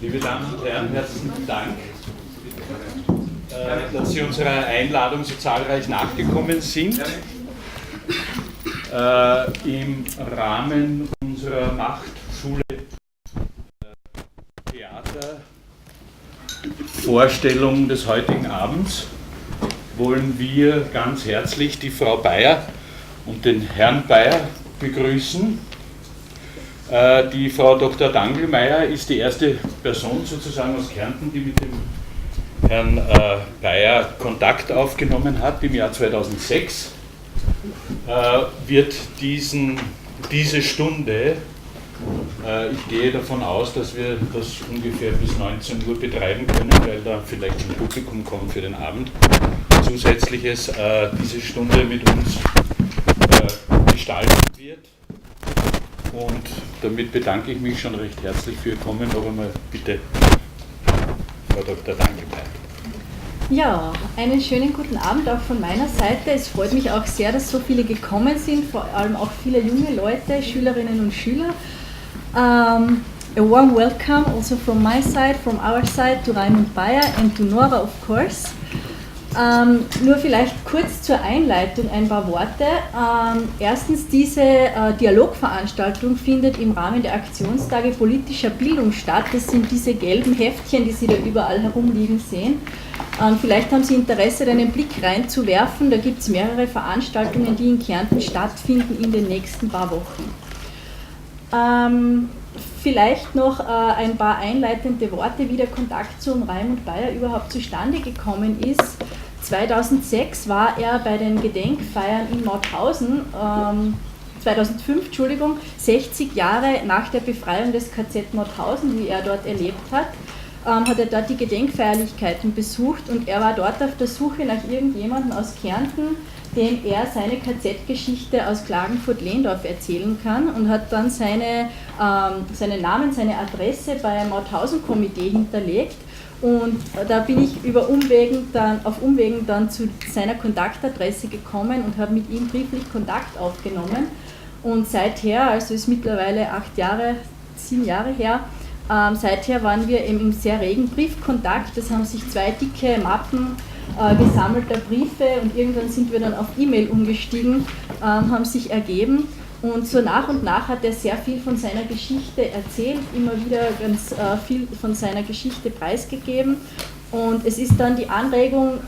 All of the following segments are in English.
Liebe Damen und Herren, herzlichen Dank, dass Sie unserer Einladung so zahlreich nachgekommen sind. Im Rahmen unserer Macht, Schule, Theater Vorstellung des heutigen Abends wollen wir ganz herzlich die Frau Pajer und den Herrn Pajer begrüßen. Die Frau Dr. Danglmaier ist die erste Person sozusagen aus Kärnten, die mit dem Herrn Pajer Kontakt aufgenommen hat im Jahr 2006. Wird diese Stunde, ich gehe davon aus, dass wir das ungefähr bis 19 Uhr betreiben können, weil da vielleicht ein Publikum kommt für den Abend, Zusätzliches, diese Stunde mit uns gestalten wird. Und damit bedanke ich mich schon recht herzlich für Ihr Kommen. Noch einmal bitte, Frau Dr. Danglmaier. Ja, einen schönen guten Abend auch von meiner Seite. Es freut mich auch sehr, dass so viele gekommen sind, vor allem auch viele junge Leute, Schülerinnen und Schüler. A warm welcome also from my side, from our side, to Rajmund Pajer and to Nora, of course. Nur vielleicht kurz zur Einleitung ein paar Worte. Erstens, diese Dialogveranstaltung findet im Rahmen der Aktionstage politischer Bildung statt. Das sind diese gelben Heftchen, die Sie da überall herumliegen sehen. Vielleicht haben Sie Interesse, da einen Blick reinzuwerfen. Da gibt es mehrere Veranstaltungen, die in Kärnten stattfinden in den nächsten paar Wochen. Vielleicht noch ein paar einleitende Worte, wie der Kontakt zum Rajmund Pajer überhaupt zustande gekommen ist. 2006 war er bei den Gedenkfeiern in Mauthausen, 2005, 60 Jahre nach der Befreiung des KZ Mauthausen, die er dort erlebt hat, hat er dort die Gedenkfeierlichkeiten besucht und er war dort auf der Suche nach irgendjemandem aus Kärnten, dem er seine KZ-Geschichte aus Klagenfurt-Lehndorf erzählen kann und hat dann seinen Namen, seine Adresse beim Mauthausen-Komitee hinterlegt. Und da bin ich auf Umwegen dann zu seiner Kontaktadresse gekommen und habe mit ihm brieflich Kontakt aufgenommen. Und seither, also ist mittlerweile 7 Jahre her, seither waren wir im sehr regen Briefkontakt. Es haben sich 2 dicke Mappen gesammelter Briefe und irgendwann sind wir dann auf E-Mail umgestiegen, haben sich ergeben. Und so nach und nach hat er sehr viel von seiner Geschichte erzählt, immer wieder ganz viel von seiner Geschichte preisgegeben. Und es ist dann die Anregung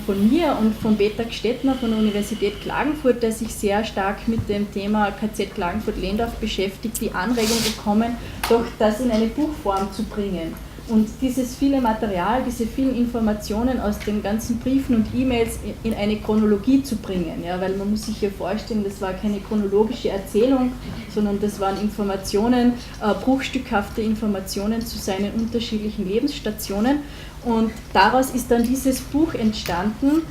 von mir und von Peter Gstettner von der Universität Klagenfurt, der sich sehr stark mit dem Thema KZ Klagenfurt-Lehndorf beschäftigt, die Anregung gekommen, doch das in eine Buchform zu bringen. Und dieses viele Material, diese vielen Informationen aus den ganzen Briefen und E-Mails in eine Chronologie zu bringen. Ja, weil man muss sich hier vorstellen, das war keine chronologische Erzählung, sondern das waren Informationen, bruchstückhafte Informationen zu seinen unterschiedlichen Lebensstationen. Und daraus ist dann dieses Buch entstanden.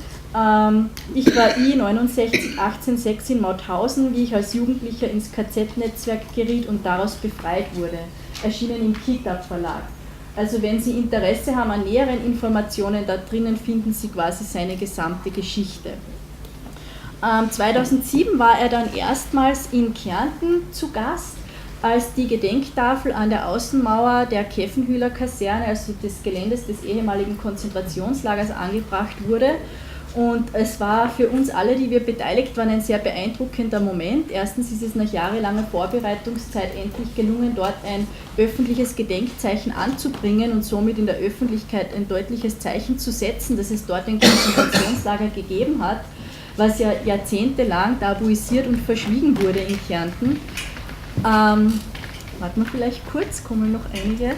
Ich war 1806 in Mauthausen, wie ich als Jugendlicher ins KZ-Netzwerk geriet und daraus befreit wurde. Erschienen im Kitab Verlag. Also wenn Sie Interesse haben an näheren Informationen, da drinnen finden Sie quasi seine gesamte Geschichte. 2007 war er dann erstmals in Kärnten zu Gast, als die Gedenktafel an der Außenmauer der Keffenhühler Kaserne, also des Geländes des ehemaligen Konzentrationslagers, angebracht wurde. Und es war für uns alle, die wir beteiligt waren, ein sehr beeindruckender Moment. Erstens ist es nach jahrelanger Vorbereitungszeit endlich gelungen, dort ein öffentliches Gedenkzeichen anzubringen und somit in der Öffentlichkeit ein deutliches Zeichen zu setzen, dass es dort ein Konzentrationslager gegeben hat, was ja jahrzehntelang tabuisiert und verschwiegen wurde in Kärnten. Warten wir vielleicht kurz, kommen noch einige.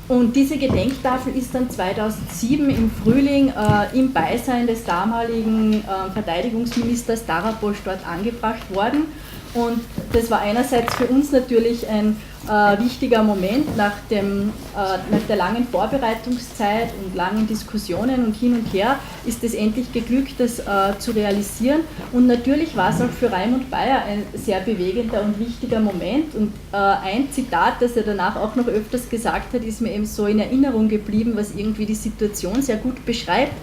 Und diese Gedenktafel ist dann 2007 im Frühling im Beisein des damaligen Verteidigungsministers Darabosch dort angebracht worden. Und das war einerseits für uns natürlich ein wichtiger Moment nach der langen Vorbereitungszeit und langen Diskussionen und hin und her ist es endlich geglückt, das zu realisieren. Und natürlich war es auch für Rajmund Pajer ein sehr bewegender und wichtiger Moment. Und ein Zitat, das er danach auch noch öfters gesagt hat, ist mir eben so in Erinnerung geblieben, was irgendwie die Situation sehr gut beschreibt.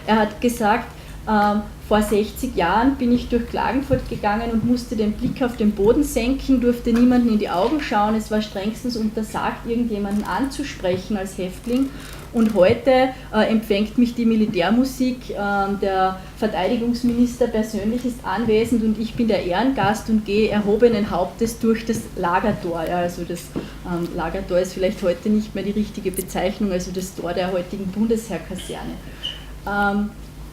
Er hat gesagt, vor 60 Jahren bin ich durch Klagenfurt gegangen und musste den Blick auf den Boden senken, durfte niemanden in die Augen schauen, es war strengstens untersagt, irgendjemanden anzusprechen als Häftling. Und heute empfängt mich die Militärmusik, der Verteidigungsminister persönlich ist anwesend und ich bin der Ehrengast und gehe erhobenen Hauptes durch das Lagertor. Ja, also das Lagertor ist vielleicht heute nicht mehr die richtige Bezeichnung, also das Tor der heutigen Bundesheerkaserne.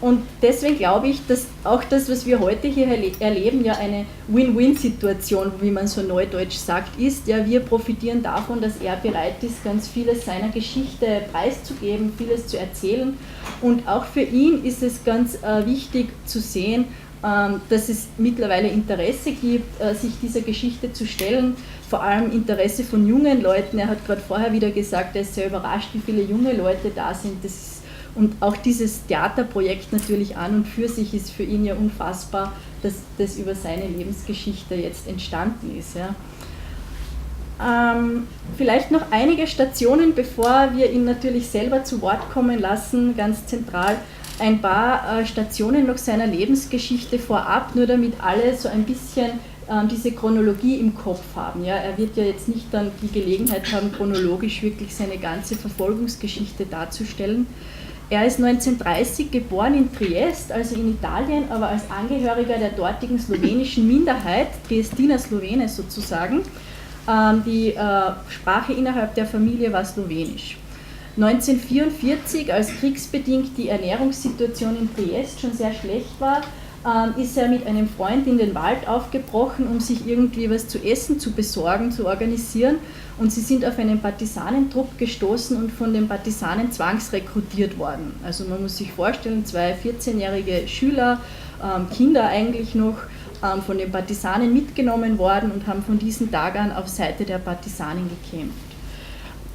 Und deswegen glaube ich, dass auch das, was wir heute hier erleben, ja eine Win-Win-Situation, wie man so neudeutsch sagt, ist. Ja, wir profitieren davon, dass er bereit ist, ganz vieles seiner Geschichte preiszugeben, vieles zu erzählen. Und auch für ihn ist es ganz wichtig zu sehen, dass es mittlerweile Interesse gibt, sich dieser Geschichte zu stellen, vor allem Interesse von jungen Leuten. Er hat gerade vorher wieder gesagt, er ist sehr überrascht, wie viele junge Leute da sind. Und auch dieses Theaterprojekt natürlich an und für sich ist für ihn ja unfassbar, dass das über seine Lebensgeschichte jetzt entstanden ist. Ja. Vielleicht noch einige Stationen, bevor wir ihn natürlich selber zu Wort kommen lassen, ganz zentral ein paar Stationen noch seiner Lebensgeschichte vorab, nur damit alle so ein bisschen diese Chronologie im Kopf haben. Ja. Er wird ja jetzt nicht dann die Gelegenheit haben, chronologisch wirklich seine ganze Verfolgungsgeschichte darzustellen. Er ist 1930 geboren in Triest, also in Italien, aber als Angehöriger der dortigen slowenischen Minderheit, Triestiner Slowene sozusagen. Die Sprache innerhalb der Familie war Slowenisch. 1944, als kriegsbedingt die Ernährungssituation in Triest schon sehr schlecht war, ist er mit einem Freund in den Wald aufgebrochen, um sich irgendwie was zu essen zu besorgen, zu organisieren. Und sie sind auf einen Partisanentrupp gestoßen und von den Partisanen zwangsrekrutiert worden. Also man muss sich vorstellen, 2 14-jährige Schüler, Kinder eigentlich noch, von den Partisanen mitgenommen worden und haben von diesen Tagen an auf Seite der Partisanen gekämpft.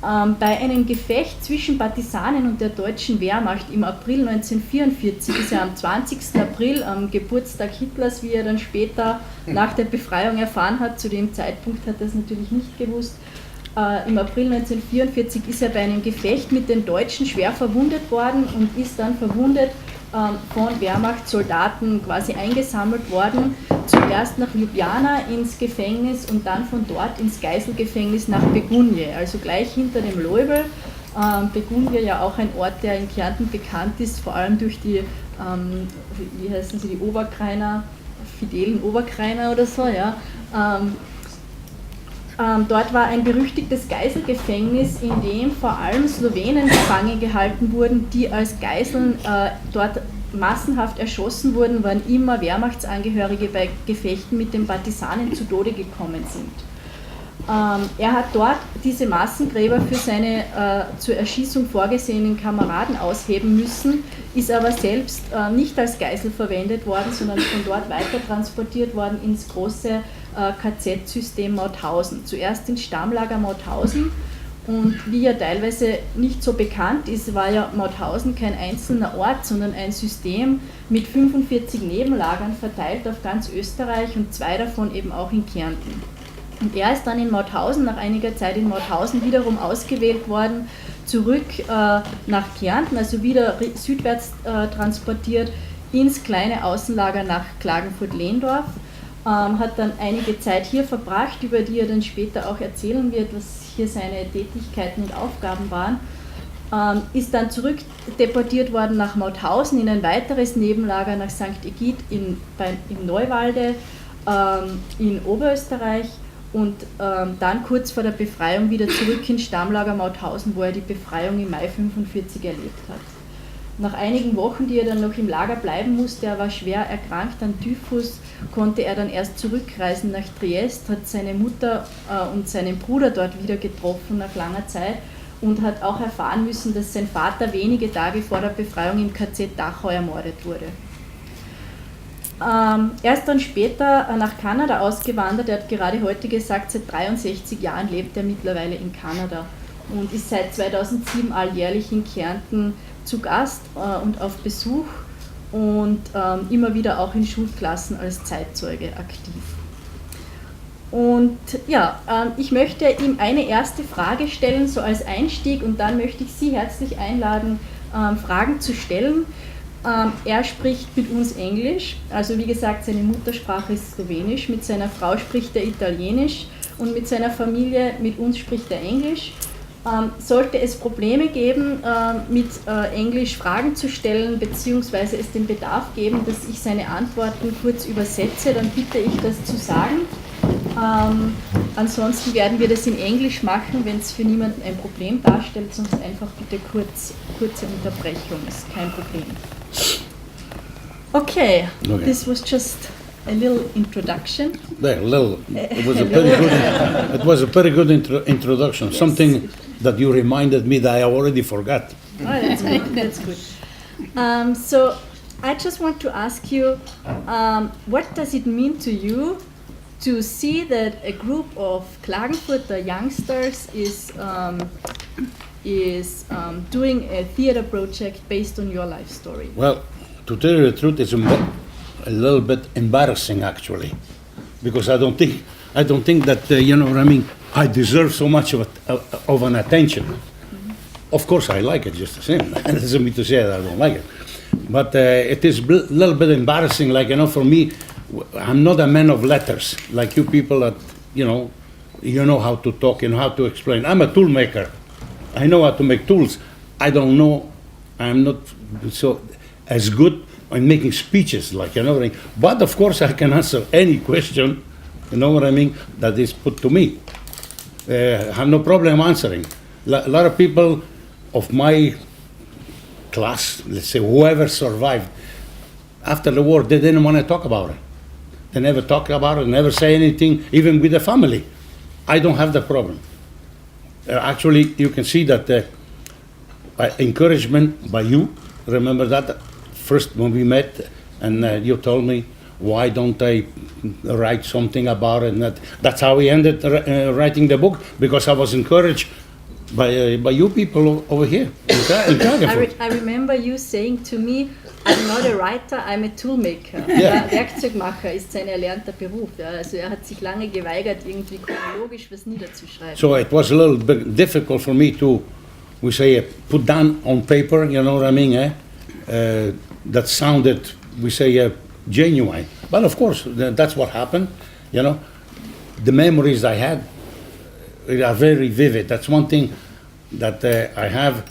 Bei einem Gefecht zwischen Partisanen und der deutschen Wehrmacht im April 1944 ist er am 20. April, am Geburtstag Hitlers, wie er dann später nach der Befreiung erfahren hat, zu dem Zeitpunkt hat er es natürlich nicht gewusst, im April 1944 ist er bei einem Gefecht mit den Deutschen schwer verwundet worden und ist dann verwundet von Wehrmachtssoldaten quasi eingesammelt worden, zuerst nach Ljubljana ins Gefängnis und dann von dort ins Geiselgefängnis nach Begunje, also gleich hinter dem Leubel. Begunje ja auch ein Ort, der in Kärnten bekannt ist, vor allem durch die, wie heißen sie, die Oberkreiner, fidelen Oberkreiner oder so, ja. Dort war ein berüchtigtes Geiselgefängnis, in dem vor allem Slowenen gefangen gehalten wurden, die als Geiseln dort massenhaft erschossen wurden, wann immer Wehrmachtsangehörige bei Gefechten mit den Partisanen zu Tode gekommen sind. Er hat dort diese Massengräber für seine zur Erschießung vorgesehenen Kameraden ausheben müssen, ist aber selbst nicht als Geisel verwendet worden, sondern von dort weiter transportiert worden ins große KZ-System Mauthausen. Zuerst ins Stammlager Mauthausen und wie ja teilweise nicht so bekannt ist, war ja Mauthausen kein einzelner Ort, sondern ein System mit 45 Nebenlagern verteilt auf ganz Österreich und 2 davon eben auch in Kärnten. Und er ist dann in Mauthausen, nach einiger Zeit in Mauthausen wiederum ausgewählt worden, zurück nach Kärnten, also wieder südwärts transportiert ins kleine Außenlager nach Klagenfurt-Lehndorf. Hat dann einige Zeit hier verbracht, über die er dann später auch erzählen wird, was hier seine Tätigkeiten und Aufgaben waren. Ist dann zurück deportiert worden nach Mauthausen in ein weiteres Nebenlager nach St. Egid im Neuwalde in Oberösterreich und dann kurz vor der Befreiung wieder zurück ins Stammlager Mauthausen, wo er die Befreiung im Mai 1945 erlebt hat. Nach einigen Wochen, die er dann noch im Lager bleiben musste, er war schwer erkrankt an Typhus, konnte er dann erst zurückreisen nach Triest, hat seine Mutter und seinen Bruder dort wieder getroffen nach langer Zeit und hat auch erfahren müssen, dass sein Vater wenige Tage vor der Befreiung im KZ Dachau ermordet wurde. Er ist dann später nach Kanada ausgewandert. Er hat gerade heute gesagt, seit 63 Jahren lebt er mittlerweile in Kanada und ist seit 2007 alljährlich in Kärnten zu Gast und auf Besuch und immer wieder auch in Schulklassen als Zeitzeuge aktiv. Und ja, ich möchte ihm eine erste Frage stellen, so als Einstieg, und dann möchte ich Sie herzlich einladen, Fragen zu stellen. Er spricht mit uns Englisch, also wie gesagt, seine Muttersprache ist Slowenisch, mit seiner Frau spricht er Italienisch und mit seiner Familie, mit uns spricht er Englisch. Sollte es Probleme geben, mit Englisch Fragen zu stellen, beziehungsweise es den Bedarf geben, dass ich seine Antworten kurz übersetze, dann bitte ich das zu sagen. Ansonsten werden wir das in Englisch machen, wenn es für niemanden ein Problem darstellt, sonst einfach bitte kurze Unterbrechung, ist kein Problem. Okay, this was just a little introduction. It was a very good introduction. Yes. Something that you reminded me that I already forgot. Oh, that's good. That's good. So I just want to ask you, what does it mean to you to see that a group of Klagenfurter youngsters is doing a theater project based on your life story? Well, to tell you the truth, it's a little bit embarrassing actually, because I don't think that you know what I mean. I deserve so much of an attention. Mm-hmm. Of course, I like it just the same. It doesn't mean to say that I don't like it, but it is a little bit embarrassing. Like, you know, for me, I'm not a man of letters like you people that you know how to talk, you know how to explain. I'm a tool maker. I know how to make tools. I don't know. I'm not so as good in making speeches, like, you know what I mean. But of course, I can answer any question, you know what I mean, that is put to me. I have no problem answering. A lot of people of my class, let's say whoever survived after the war, they didn't want to talk about it. They never talk about it, never say anything, even with the family. I don't have that problem. Actually, you can see that encouragement by you. Remember that first when we met, and you told me, why don't I write something about it? And that's how we ended writing the book, because I was encouraged by you people over here in Klagenfurt. I remember you saying to me, I'm not a writer, I'm a toolmaker. Yeah. Werkzeugmacher ist sein erlernter Beruf. Ja. Also hat sich lange geweigert, irgendwie chronologisch was niederzuschreiben. So it was a little bit difficult for me to, we say, put down on paper, you know what I mean, that sounded, we say, genuine. But of course, that's what happened, you know. The memories I had are very vivid. That's one thing that I have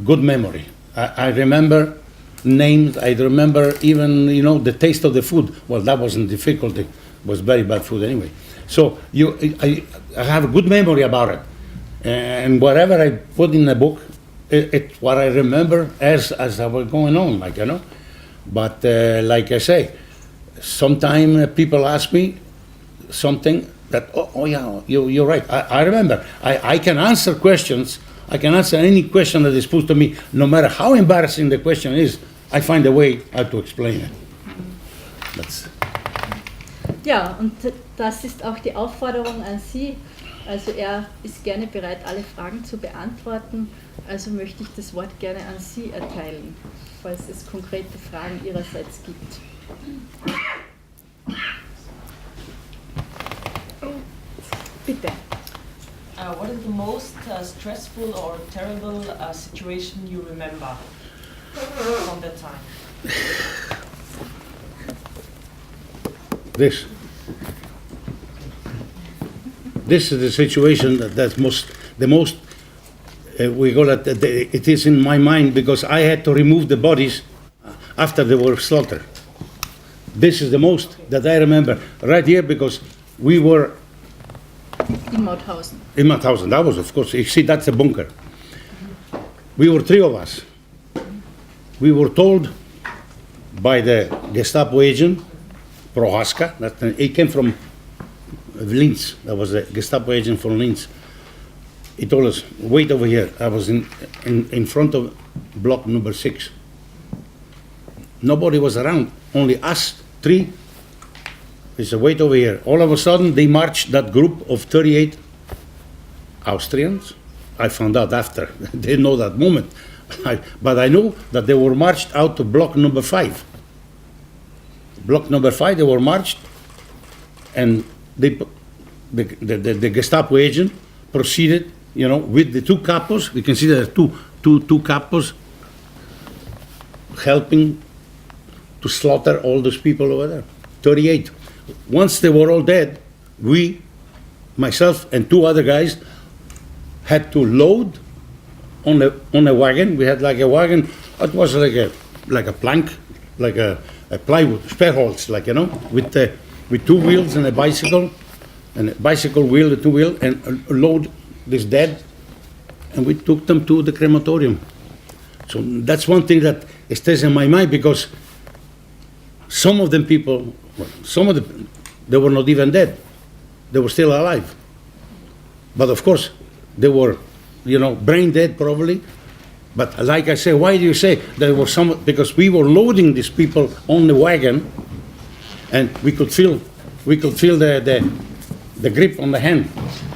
good memory. I remember names, I remember even, you know, the taste of the food. Well, that wasn't difficult, it was very bad food anyway. So I have a good memory about it. And whatever I put in the book, it's what I remember as I was going on, like, you know. But like I say, sometimes people ask me something that, oh yeah, you're right. I remember. I can answer questions. I can answer any question that is put to me, no matter how embarrassing the question is. I find a way how to explain it. Ja, und das ist auch die Aufforderung an Sie. Also er ist gerne bereit, alle Fragen zu beantworten. Also möchte ich das Wort gerne an Sie erteilen, falls es konkrete Fragen Ihrerseits gibt. Bitte. What is the most stressful or terrible situation you remember from that time? This is the situation that's the most we call it. It is in my mind because I had to remove the bodies after they were slaughtered. This is the most that I remember right here because we were in Mauthausen. In Mauthausen, that was, of course. You see, that's a bunker. We were three of us. We were told by the Gestapo agent, Prohaska, he came from Linz. That was a Gestapo agent from Linz. He told us, wait over here. I was in front of block number 6. Nobody was around, only us 3. He said, wait over here. All of a sudden, they marched that group of 38 Austrians. I found out after. They didn't know that moment. But I know that they were marched out to block number 5. Block number 5, they were marched, and the Gestapo agent proceeded, with the 2 capos. You can see there are two capos helping to slaughter all those people over there. 38. Once they were all dead, we, myself and 2 other guys, had to load on a wagon. We had like a wagon. It was like a plank, like a plywood, Sperrholz, with 2 wheels and a bicycle wheel, the 2 wheel, and load this dead, and we took them to the crematorium. So that's one thing that stays in my mind, because some of them people, they were not even dead. They were still alive. But of course, they were, brain dead probably. But like I say, why do you say there were some? Because we were loading these people on the wagon, and we could feel the grip on the hand,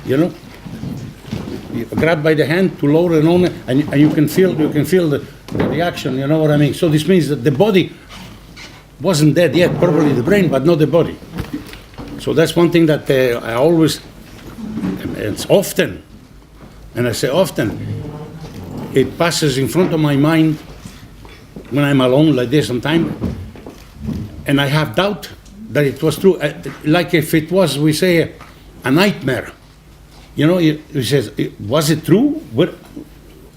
You grab by the hand to load it on, and you can feel the reaction. You know what I mean? So this means that the body wasn't dead yet, probably the brain, but not the body. So that's one thing that I always, it's often, and I say often, it passes in front of my mind when I'm alone like this sometimes, and I have doubt that it was true. Like if it was, we say, a nightmare. He says, was it true?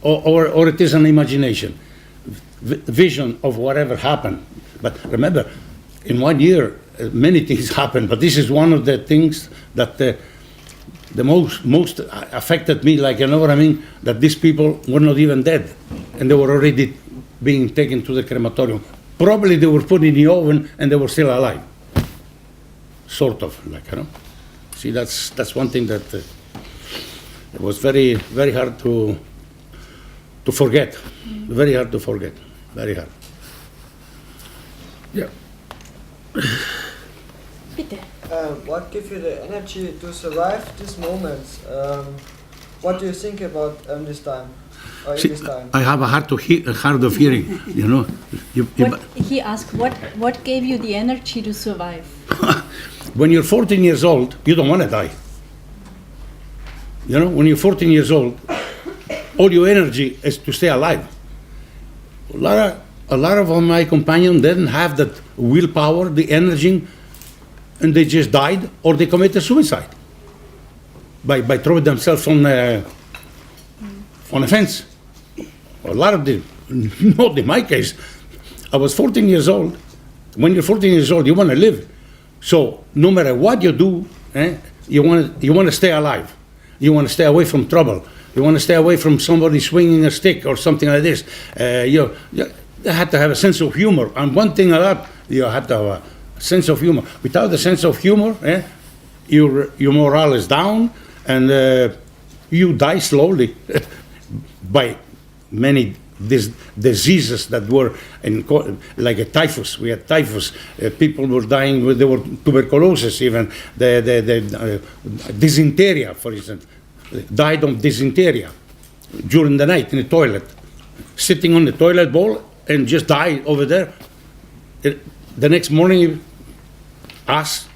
Or it is an imagination, vision of whatever happened. But remember, in 1 year, many things happened, but this is one of the things that the most affected me, like, what I mean, that these people were not even dead, and they were already being taken to the crematorium. Probably they were put in the oven and they were still alive. Sort of, See, that's one thing that it was very, very hard to forget. Very hard to forget. Very hard. Yeah. Bitte. What gives you the energy to survive these moments? What do you think about this time? Or See, in this time? I have a hard of hearing, He asked, what gave you the energy to survive? When you're 14 years old, you don't want to die. When you're 14 years old, all your energy is to stay alive. A lot of my companions didn't have that willpower, the energy, and they just died, or they committed suicide by throwing themselves on a fence. A lot of them, not in my case. I was 14 years old. When you're 14 years old, you want to live. So no matter what you do, you want to stay alive. You want to stay away from trouble. You want to stay away from somebody swinging a stick or something like this. You have to have a sense of humor. And one thing about you have to have a sense of humor. Without the sense of humor, your morale is down, and you die slowly by many diseases that were like a typhus. We had typhus. People were dying. There were tuberculosis, even the dysentery, for instance. Died of dysentery during the night in the toilet, sitting on the toilet bowl, and just died over there. The next morning, us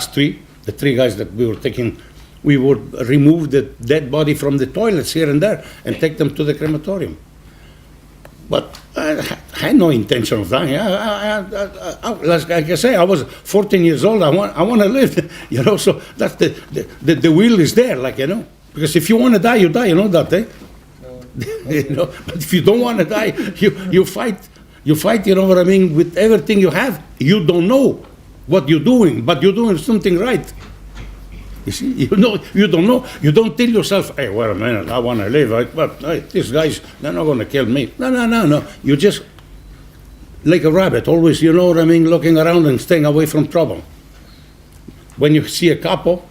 three, the 3 guys that we were taking, we would remove the dead body from the toilets here and there and take them to the crematorium. But I had no intention of dying. Like I say, I was 14 years old. I want to live, So that's the will is there, because if you want to die, you die. You know that, eh? But if you don't want to die, you fight. You fight. You know what I mean? With everything you have, you don't know what you're doing, but you're doing something right. You see, you don't know. You don't tell yourself, hey, wait a minute, I want to live. But these guys, they're not going to kill me. No. You just, like a rabbit, always, looking around and staying away from trouble. When you see a couple,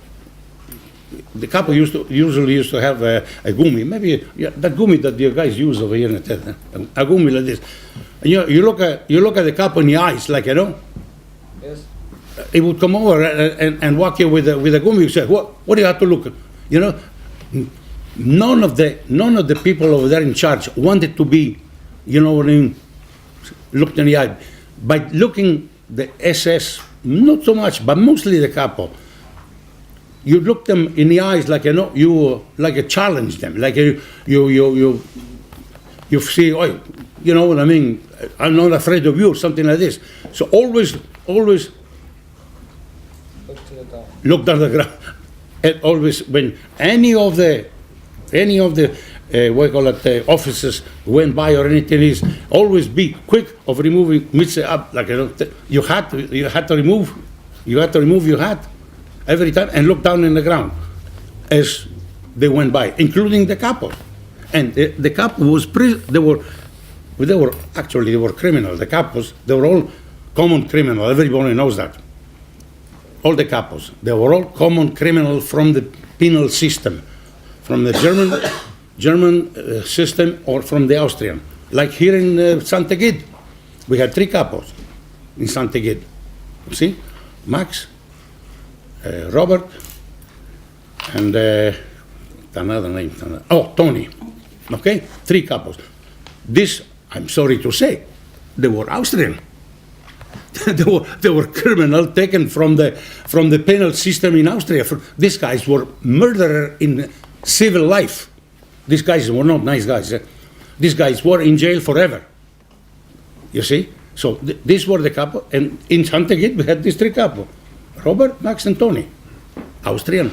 the couple usually used to have a gumi. Maybe that gumi that you guys use over here in the tent, a gumi like this. And you look at the couple in the eyes, Yes. he would come over and walk you with a gummy. You say, what do you have to look at? You know, none of the people over there in charge wanted to be, you know what I mean, looked in the eye. By looking the SS, not so much, but mostly the capo, you look them in the eyes like, you know, you like you challenge them, like you see, oh, you know what I mean, I'm not afraid of you, something like this. So always Look to the ground. look down the ground, and always when any of the what you call it, officers went by or anything, is always be quick of removing mitze up, like, you know, you had to remove your hat every time and look down in the ground as they went by, including the capos. And the capo was they were criminal. The capos, they were all common criminal. Everybody knows that. All the capos, they were all common criminal from the penal system, from the German system or from the Austrian. Like here in Santa Gid, we had 3 capos in Santa Gid. You see, Max, Robert, and another name. Tony. Okay, 3 capos. This, I'm sorry to say, they were Austrian. they were criminal taken from the penal system in Austria. These guys were murderer in civil life. These guys were not nice guys. These guys were in jail forever. You see? So these were the capo, and in Santa Git we had these 3 capo: Robert, Max, and Tony, Austrian.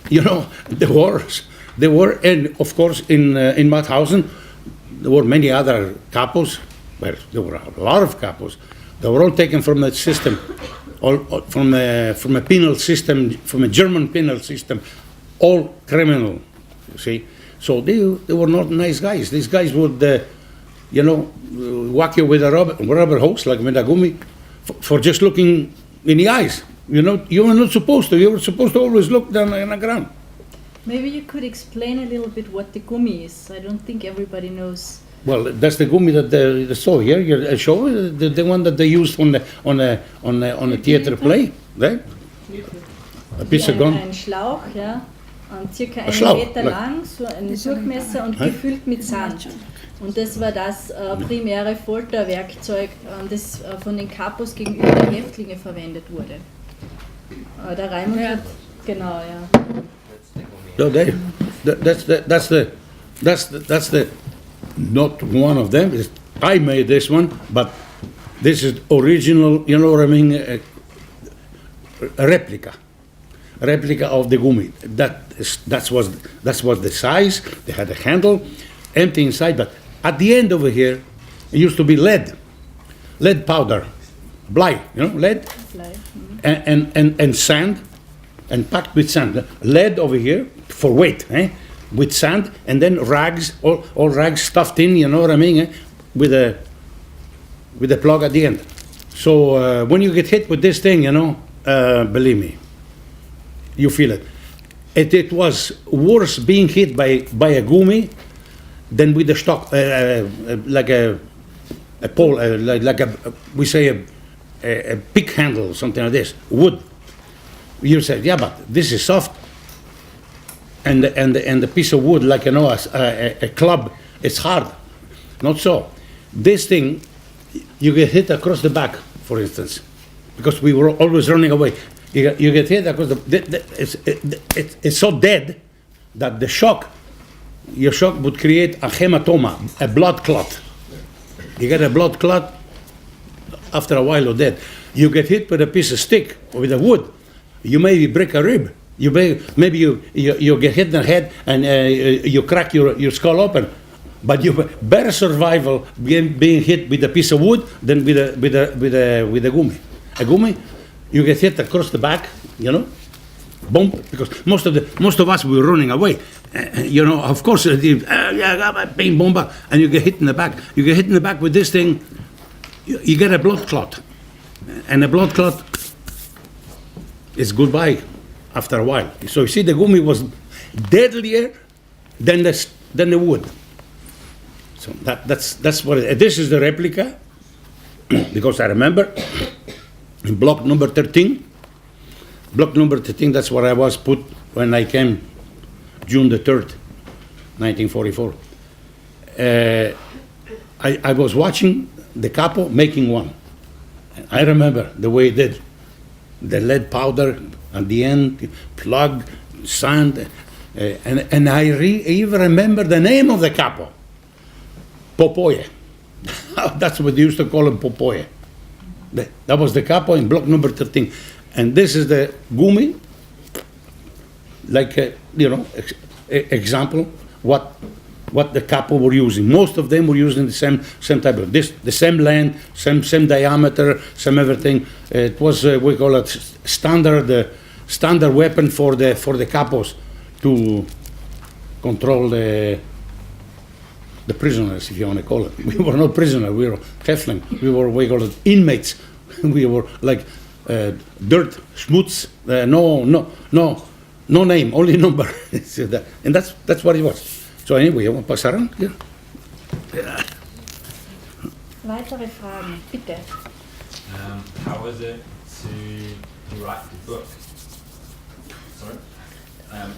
You know, the wars. They were, and of course in Mauthausen, there were many other capos. Well, there were a lot of capos. They were all taken from the system, all from a penal system, from a German penal system, all criminal. You see, so they were not nice guys. These guys would, whack you with a rubber hose, like with a gummy, for just looking in the eyes. You know, you were not supposed to. You were supposed to always look down on the ground. Maybe you could explain a little bit what the gummi is. I don't think everybody knows. Well, that's the gummy that they saw here. You show the one that they used on a theater play, right? A piece of gum. Ein Schlauch, ja, und circa einen Schlauch, Meter lang, so ein Durchmesser und gefüllt mit Sand. Und das war das primäre Folterwerkzeug, das von den Kapos gegenüber der Häftlinge verwendet wurde. Der Rajmund hat, genau, ja. So that's the not one of them. I made this one, but this is original. You know what I mean? A replica of the gummi. That was the size. They had a handle, empty inside, but at the end over here, it used to be lead powder, bly, lead, and sand, and packed with sand. Lead over here for weight, with sand, and then rags, all rags stuffed in, you know what I mean, with a plug at the end. So when you get hit with this thing, believe me, you feel it. It was worse being hit by a gummi than with a stock, like a pole, we say a pick handle, something like this, wood. You said, yeah, but this is soft. And the piece of wood, like a club, it's hard. Not so. This thing, you get hit across the back, for instance, because we were always running away. You get hit across it's so dead that your shock would create a hematoma, a blood clot. You get a blood clot, after a while you're dead. You get hit with a piece of stick or with a wood, you maybe break a rib. Maybe you get hit in the head and you crack your skull open, but you better survival being hit with a piece of wood than with a gummi. A gummi, you get hit across the back, boom, because most of us were running away. Of course, pain bomba, and you get hit in the back. You get hit in the back with this thing, you get a blood clot, and a blood clot is goodbye. After a while, so you see, the gummi was deadlier than the wood. So that's what this is the replica, because I remember in block number 13. Block number 13, that's where I was put when I came June the 3rd, 1944. I was watching the capo making one. I remember the way he did. The lead powder at the end, plug, sand, and I even remember the name of the capo, Popoye. That's what they used to call him, Popoye. That was the capo in block number 13. And this is the gumi, like, example, what the capo were using. Most of them were using the same type of this, the same length, same diameter, same everything. It was we call it standard weapon for the capos to control the prisoners, if you want to call it. We were not prisoners. We were Häftling. We call it inmates. We were like dirt, schmutz. No name, only number. And that's what it was. So anyway, I pass around here. Weitere Fragen, bitte. How was it to write the book? Sorry?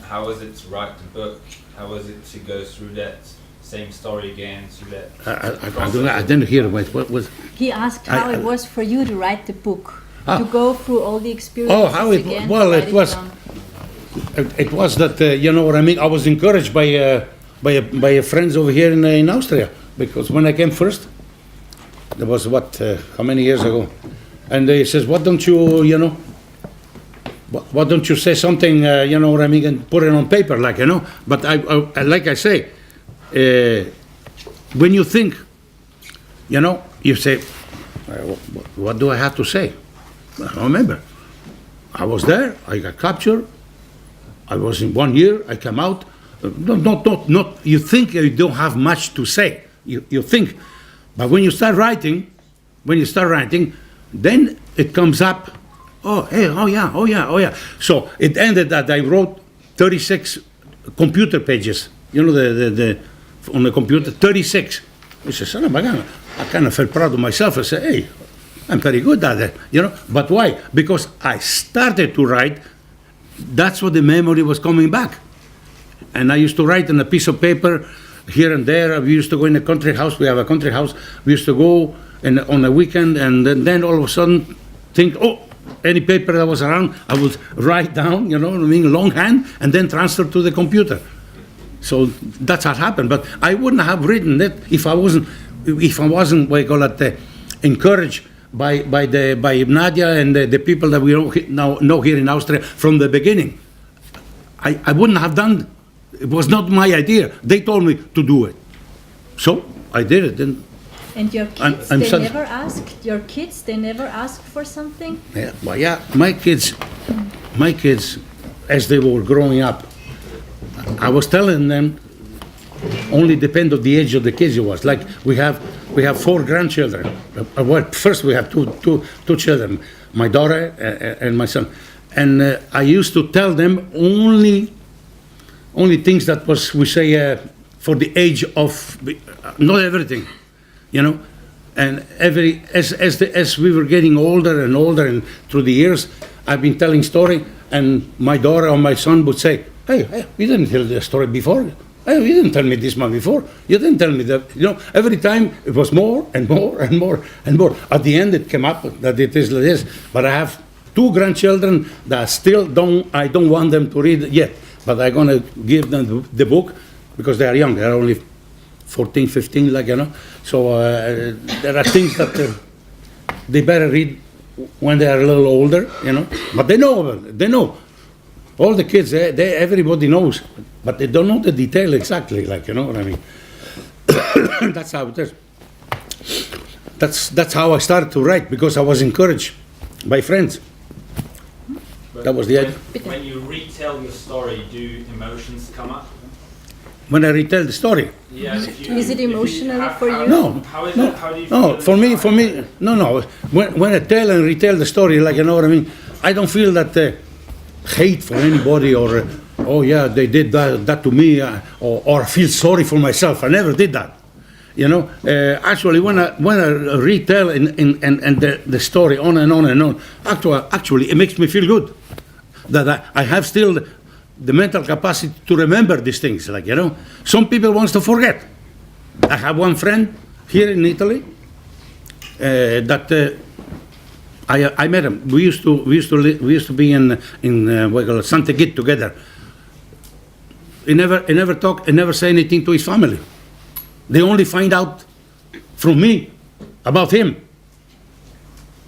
How was it to write the book? How was it to go through that same story again, through that I didn't hear what was. He asked how it was for you to write the book, to go through all the experiences. Oh, how it again, well, it was. down. It was that you know what I mean. I was encouraged by friends over here in Austria, because when I came first, there was how many years ago, and they says, why don't you say something, you know what I mean, and put it on paper, like, you know. But I like I say, when you think, you know, you say, what do I have to say? I don't remember. I was there. I got captured. I was in 1 year. I came out. Not. You think you don't have much to say. You think, but when you start writing, then it comes up. Oh yeah. So it ended that I wrote 36 computer pages. You know, the on the computer, 36. I said, son of a gun. I kind of felt proud of myself. I said, hey, I'm very good at it, you know. But why? Because I started to write. That's what the memory was coming back. And I used to write on a piece of paper here and there. We used to go in a country house. We have a country house. We used to go on a weekend, and then all of a sudden think, oh, any paper that was around, I would write down, you know what I mean, longhand, and then transfer to the computer. So that's what happened. But I wouldn't have written it if I wasn't what you call it, encouraged by Nadja and the people that we now know here in Austria from the beginning. I wouldn't have done. It was not my idea. They told me to do it, so I did it. And your kids, Your kids, they never asked for something? Yeah, well, yeah. My kids, as they were growing up, I was telling them, only depend on the age of the kids it was. Like we have 4 grandchildren. Well, first we have two children, my daughter and my son. And I used to tell them only things that was, we say, for the age of, not everything, you know. And as we were getting older and through the years, I've been telling story, and my daughter or my son would say, hey, you didn't tell the story before. Hey, you didn't tell me this one before. You didn't tell me that. You know, every time it was more and more and more and more. At the end, it came up that it is like this. But I have 2 grandchildren that I don't want them to read yet. But I'm going to give them the book because they are young. They are only 14, 15, like, you know. So there are things that they better read when they are a little older, you know. But they know about it. They know. All the kids, everybody knows. But they don't know the detail exactly, like, you know what I mean. That's how it is. That's how I started to write, because I was encouraged by friends. That was the idea. When you retell your story, do emotions come up? When I retell the story? Yeah. Is it emotional for you? No. How is it? How do you No, feel for me, no. When I tell and retell the story, like, you know what I mean, I don't feel that hate for anybody or, oh yeah, they did that to me, or I feel sorry for myself. I never did that. You know, actually, when I retell and the story on and on and on, actually, it makes me feel good that I have still the mental capacity to remember these things. Like, you know, some people wants to forget. I have one friend here in Italy that I met him. We used to be in what we call Santa Git together. He never talked. He never say anything to his family. They only find out from me about him.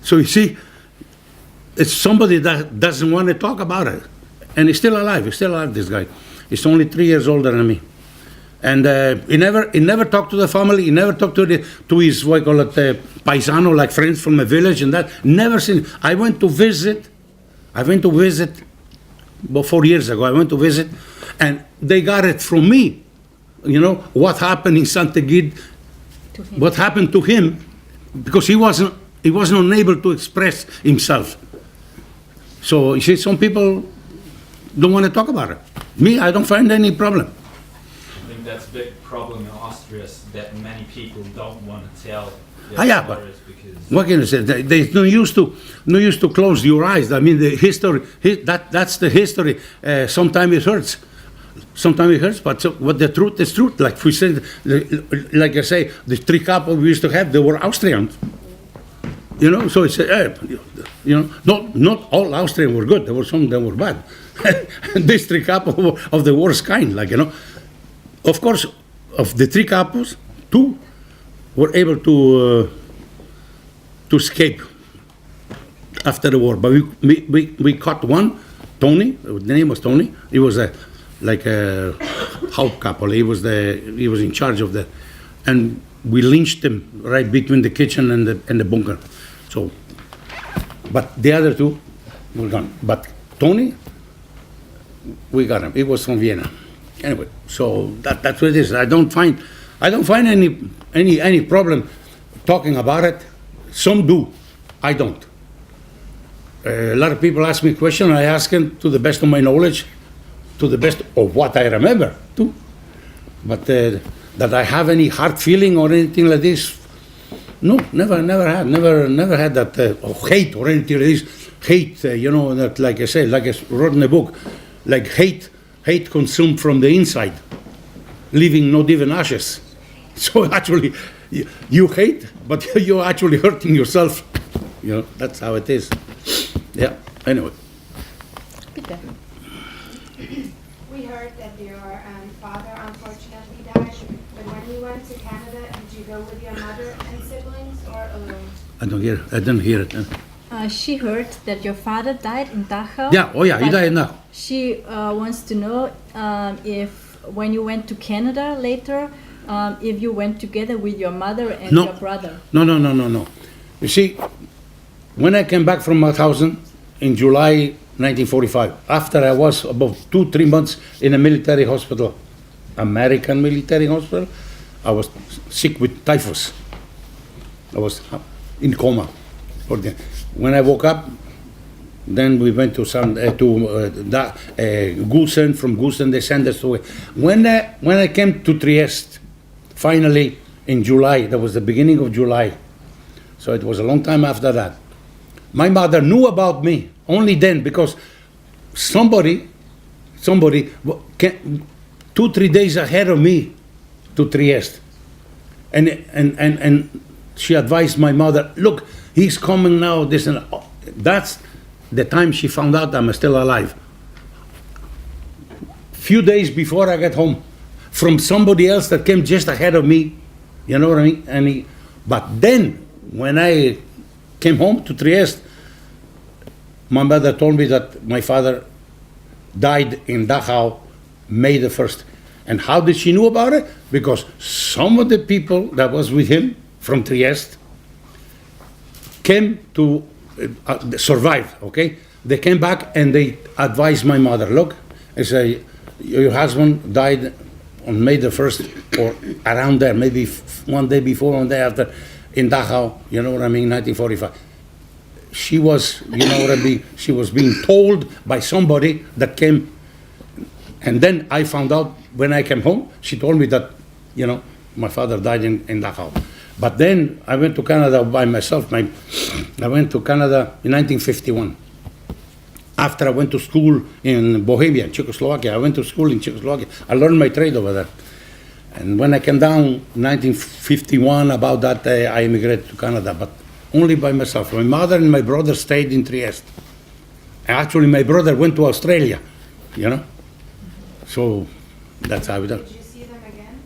So you see, it's somebody that doesn't want to talk about it. And he's still alive. He's still alive, this guy. He's only 3 years older than me. And he never talked to the family. He never talked to his, what I call it, paisano, like friends from a village and that. Never seen. I went to visit about 4 years ago. I went to visit, and they got it from me. You know, what happened in Santa Gid, what happened to him, because he wasn't unable to express himself. So you see, some people don't want to talk about it. Me, I don't find any problem. I think that's a big problem in Austria, is that many people don't want to tell Ah, their yeah, but stories because what can you say? There's no use to close your eyes. I mean, the history, that's the history. Sometimes it hurts. Sometimes it hurts, but what the truth is truth. Like we said, like I say, the 3 couples we used to have, they were Austrians. You know, so it's you know, not all Austrians were good. There were some that were bad. These 3 couples of the worst kind, like, you know. Of course, of the 3 couples, 2 were able to escape after the war. But we caught one, Tony. The name was Tony. He was a Hauptkappel. He was in charge of and we lynched him right between the kitchen and the bunker. So, but the other 2 were gone. But Tony, we got him. He was from Vienna. Anyway, so that's what it is. I don't find any problem talking about it. Some do. I don't. A lot of people ask me questions. I ask them to the best of my knowledge, to the best of what I remember too. But that I have any hard feeling or anything like this, no, never had that hate or anything like this. Hate, you know, that, like I say, like I wrote in the book, like hate consumed from the inside, leaving not even ashes. So actually, you hate, but you're actually hurting yourself. You know, that's how it is. Yeah. Anyway. Bitte. We heard that your father unfortunately died, but when you went to Canada, did you go with your mother and siblings or alone? I didn't hear it. She heard that your father died in Dachau. Yeah, oh yeah, he but died now. She wants to know if when you went to Canada later, if you went together with your mother and your brother. No. You see, when I came back from Mauthausen in July 1945, after I was about 2-3 months in a military hospital, American military hospital, I was sick with typhus. I was in coma. When I woke up, then we went to Gulsen. From Gulsen, they sent us to. When I came to Trieste, finally in July, that was the beginning of July, so it was a long time after that. My mother knew about me only then, because somebody 2-3 days ahead of me to Trieste, and she advised my mother, look, he's coming now. This and that's the time she found out I'm still alive. Few days before I got home, from somebody else that came just ahead of me, you know what I mean? But then, when I came home to Trieste, my mother told me that my father died in Dachau, May the 1st. And how did she know about it? Because some of the people that was with him from Trieste came to survive, okay? They came back and they advised my mother, look, they say, your husband died on May the 1st or around there, maybe one day before, one day after, in Dachau, you know what I mean, 1945. She was, you know what I mean, she was being told by somebody that came, and then I found out when I came home, she told me that, you know, My father died in Dachau. But then I went to Canada by myself. I went to Canada in 1951. After I went to school in Bohemia, Czechoslovakia, I went to school in Czechoslovakia. I learned my trade over there. And when I came down in 1951, about that day, I immigrated to Canada, but only by myself. My mother and my brother stayed in Trieste. Actually, my brother went to Australia, you know? So that's how we done. Did you see them again?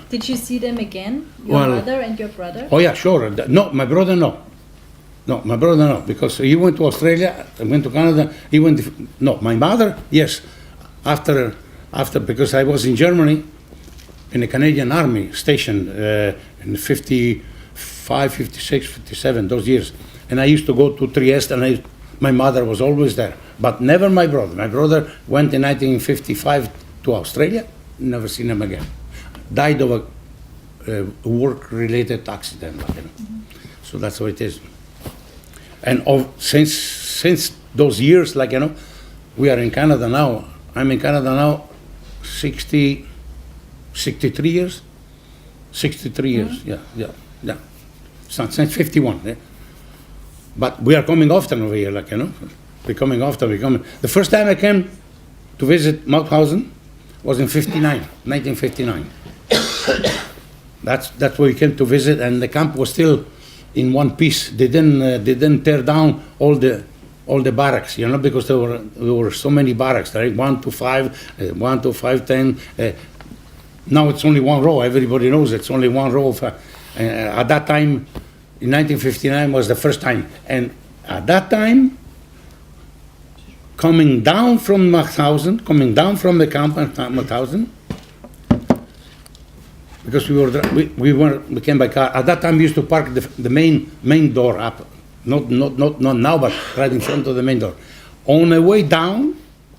Did you see them again, your mother and your brother? Oh yeah, sure. No, my brother no. No, my brother no, because he went to Australia, I went to Canada, he went, no, my mother, yes, after, because I was in Germany, in the Canadian Army station, in 55, 56, 57, those years, and I used to go to Trieste, and my mother was always there, but never my brother. My brother went in 1955 to Australia, never seen him again. Died of a work-related accident, like, you know. So that's how it is. And since those years, like, you know, we are in Canada now. I'm in Canada now 63 years. 63 years, yeah. Since 51, yeah. But we are coming often over here, like, you know. We're coming often, The first time I came to visit Mauthausen was in 1959. That's where we came to visit, and the camp was still in one piece. They didn't tear down all the barracks, you know, because there were so many barracks, right? 1 to 5, 1 to 510. Now it's only one row. Everybody knows it's only one row. At that time, in 1959 was the first time, and at that time, coming down from Mauthausen, coming down from the camp at Mauthausen, because we came by car. At that time, we used to park the main door up, not now, but right in front of the main door. On the way down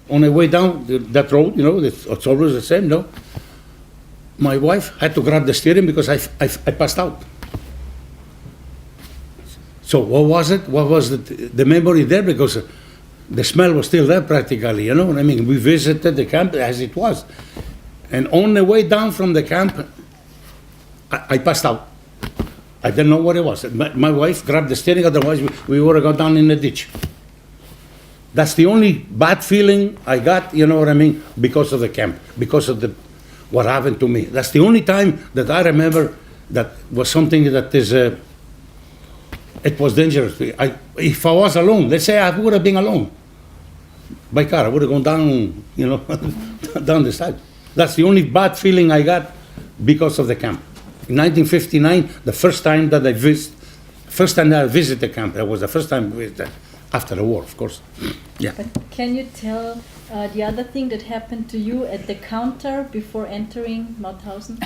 that road, you know, it's always the same, no? My wife had to grab the steering because I passed out. So what was it? What was the memory there? Because the smell was still there practically, you know what I mean? We visited the camp as it was. And on the way down from the camp, I passed out. I didn't know what it was. My wife grabbed the steering, otherwise we would have gone down in the ditch. That's the only bad feeling I got, you know what I mean, because of the camp, because of what happened to me. That's the only time that I remember that was something that is, it was dangerous. If I was alone, let's say I would have been alone by car, I would have gone down, you know, down the side. That's the only bad feeling I got because of the camp. In 1959, the first time that I visited the camp, that was the first time I visited after the war, of course. Yeah. But can you tell the other thing that happened to you at the counter before entering Mauthausen?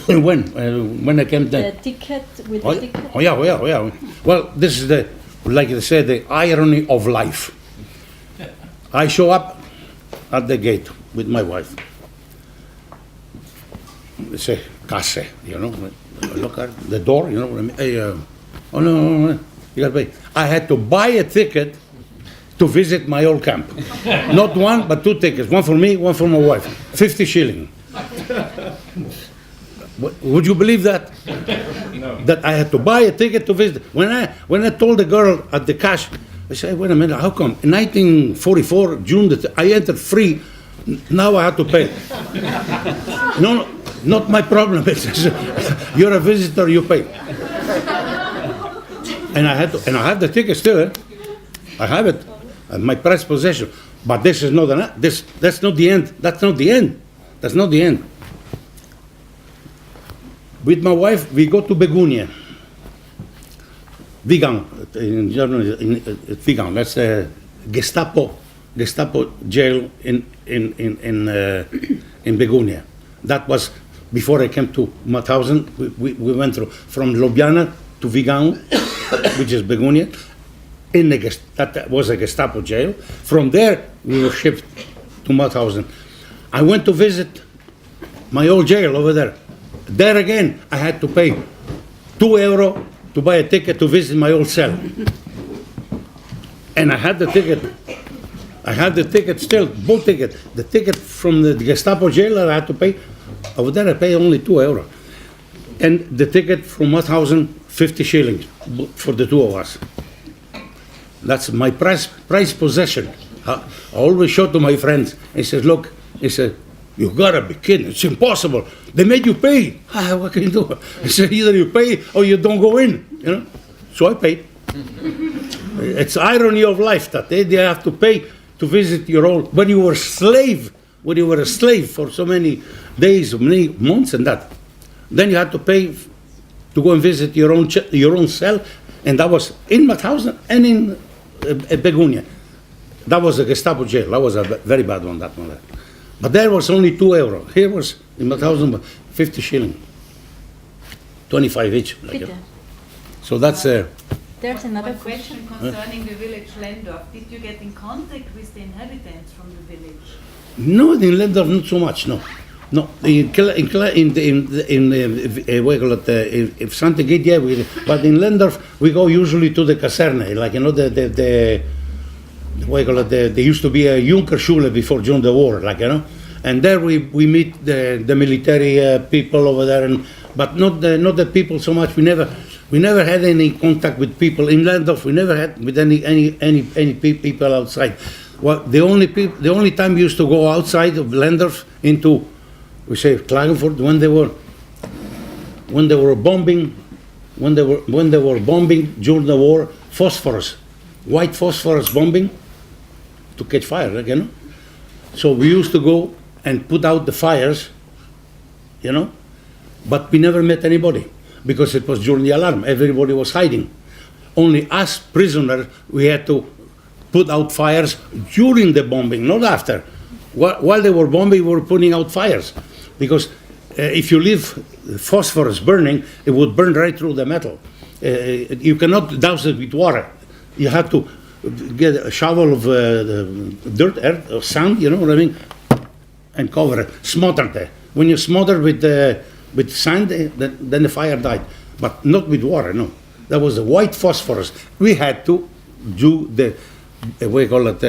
When I came there? The ticket, with the ticket? Oh yeah. Well, this is like they say, the irony of life. I show up at the gate with my wife. They say, Kasse, you know, look at the door, you know what I mean? Hey, oh no, you gotta pay. I had to buy a ticket to visit my old camp. Not one, but 2 tickets. One for me, one for my wife. 50 shillings. Would you believe that? No. That I had to buy a ticket to visit. When I told the girl at the cash, I said, wait a minute, how come? In 1944, June, I entered free. Now I have to pay. No, not my problem. You're a visitor, you pay. And I have the ticket still. Eh? I have it, my prized possession. But this is not that's not the end. That's not the end. That's not the end. With my wife, we go to Begunia. Vigan, in Germany, Vigan. That's a Gestapo jail in Begunia. That was before I came to Mauthausen. We went through from Ljubljana to Vigan, which is Begunia. That was a Gestapo jail. From there, we were shipped to Mauthausen. I went to visit my old jail over there. There again, I had to pay €2 to buy a ticket to visit my old cell. And I had the ticket. I had the ticket still, both tickets. The ticket from the Gestapo jail, I had to pay Over there I pay only €2. And the ticket from Mauthausen, 50 shillings for the two of us. That's my price possession. I always show to my friends. He says, look, he said, you gotta be kidding, it's impossible. They made you pay. What can you do? He said, either you pay or you don't go in, you know. So I paid. It's irony of life that they have to pay to visit your own, when you were a slave for so many days, many months and that. Then you had to pay to go and visit your own cell, and that was in Mauthausen and in Begonia. That was a Gestapo jail. That was a very bad one, that one. But there was only €2. Here was, in Mauthausen, 50 shillings. 25 each. Like, so that's... There's another One question concerning the village Lendorf. Did you get in contact with the inhabitants from the village? No, in Lendorf, not so much, no. No, in Santa Gate, yeah, but in Lendorf, we go usually to the Kaserne, like, you know, there used to be a Junker schule before during the war, like, you know, and there we meet the military people over there, but not the people so much. We never had any contact with people in Lendorf. We never had with any people outside. Well, the only time we used to go outside of Lendorf into, we say, Klagenfurt, when they were bombing during the war, phosphorus, white phosphorus bombing to catch fire, you know. So we used to go and put out the fires, you know, but we never met anybody because it was during the alarm. Everybody was hiding. Only us prisoners, we had to put out fires during the bombing, not after. While they were bombing, we were putting out fires. Because if you leave phosphorus burning, it would burn right through the metal. You cannot douse it with water. You have to get a shovel of dirt, earth, or sand, you know what I mean, and cover it, smother it. When you smother with sand, then the fire died. But not with water, no. That was the white phosphorus. We had to do we call it,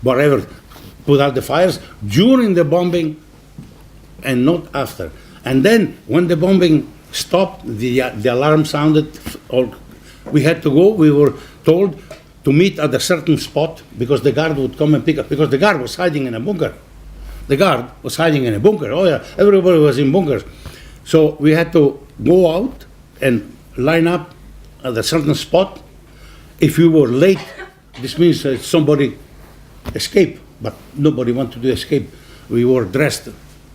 whatever, put out the fires during the bombing and not after. And then when the bombing stopped, the alarm sounded, or we had to go, we were told to meet at a certain spot because the guard would come and pick us, because the guard was hiding in a bunker. The guard was hiding in a bunker. Oh yeah, everybody was in bunkers. So we had to go out and line up at a certain spot. If we were late, this means somebody escaped, but nobody wanted to escape. We were dressed,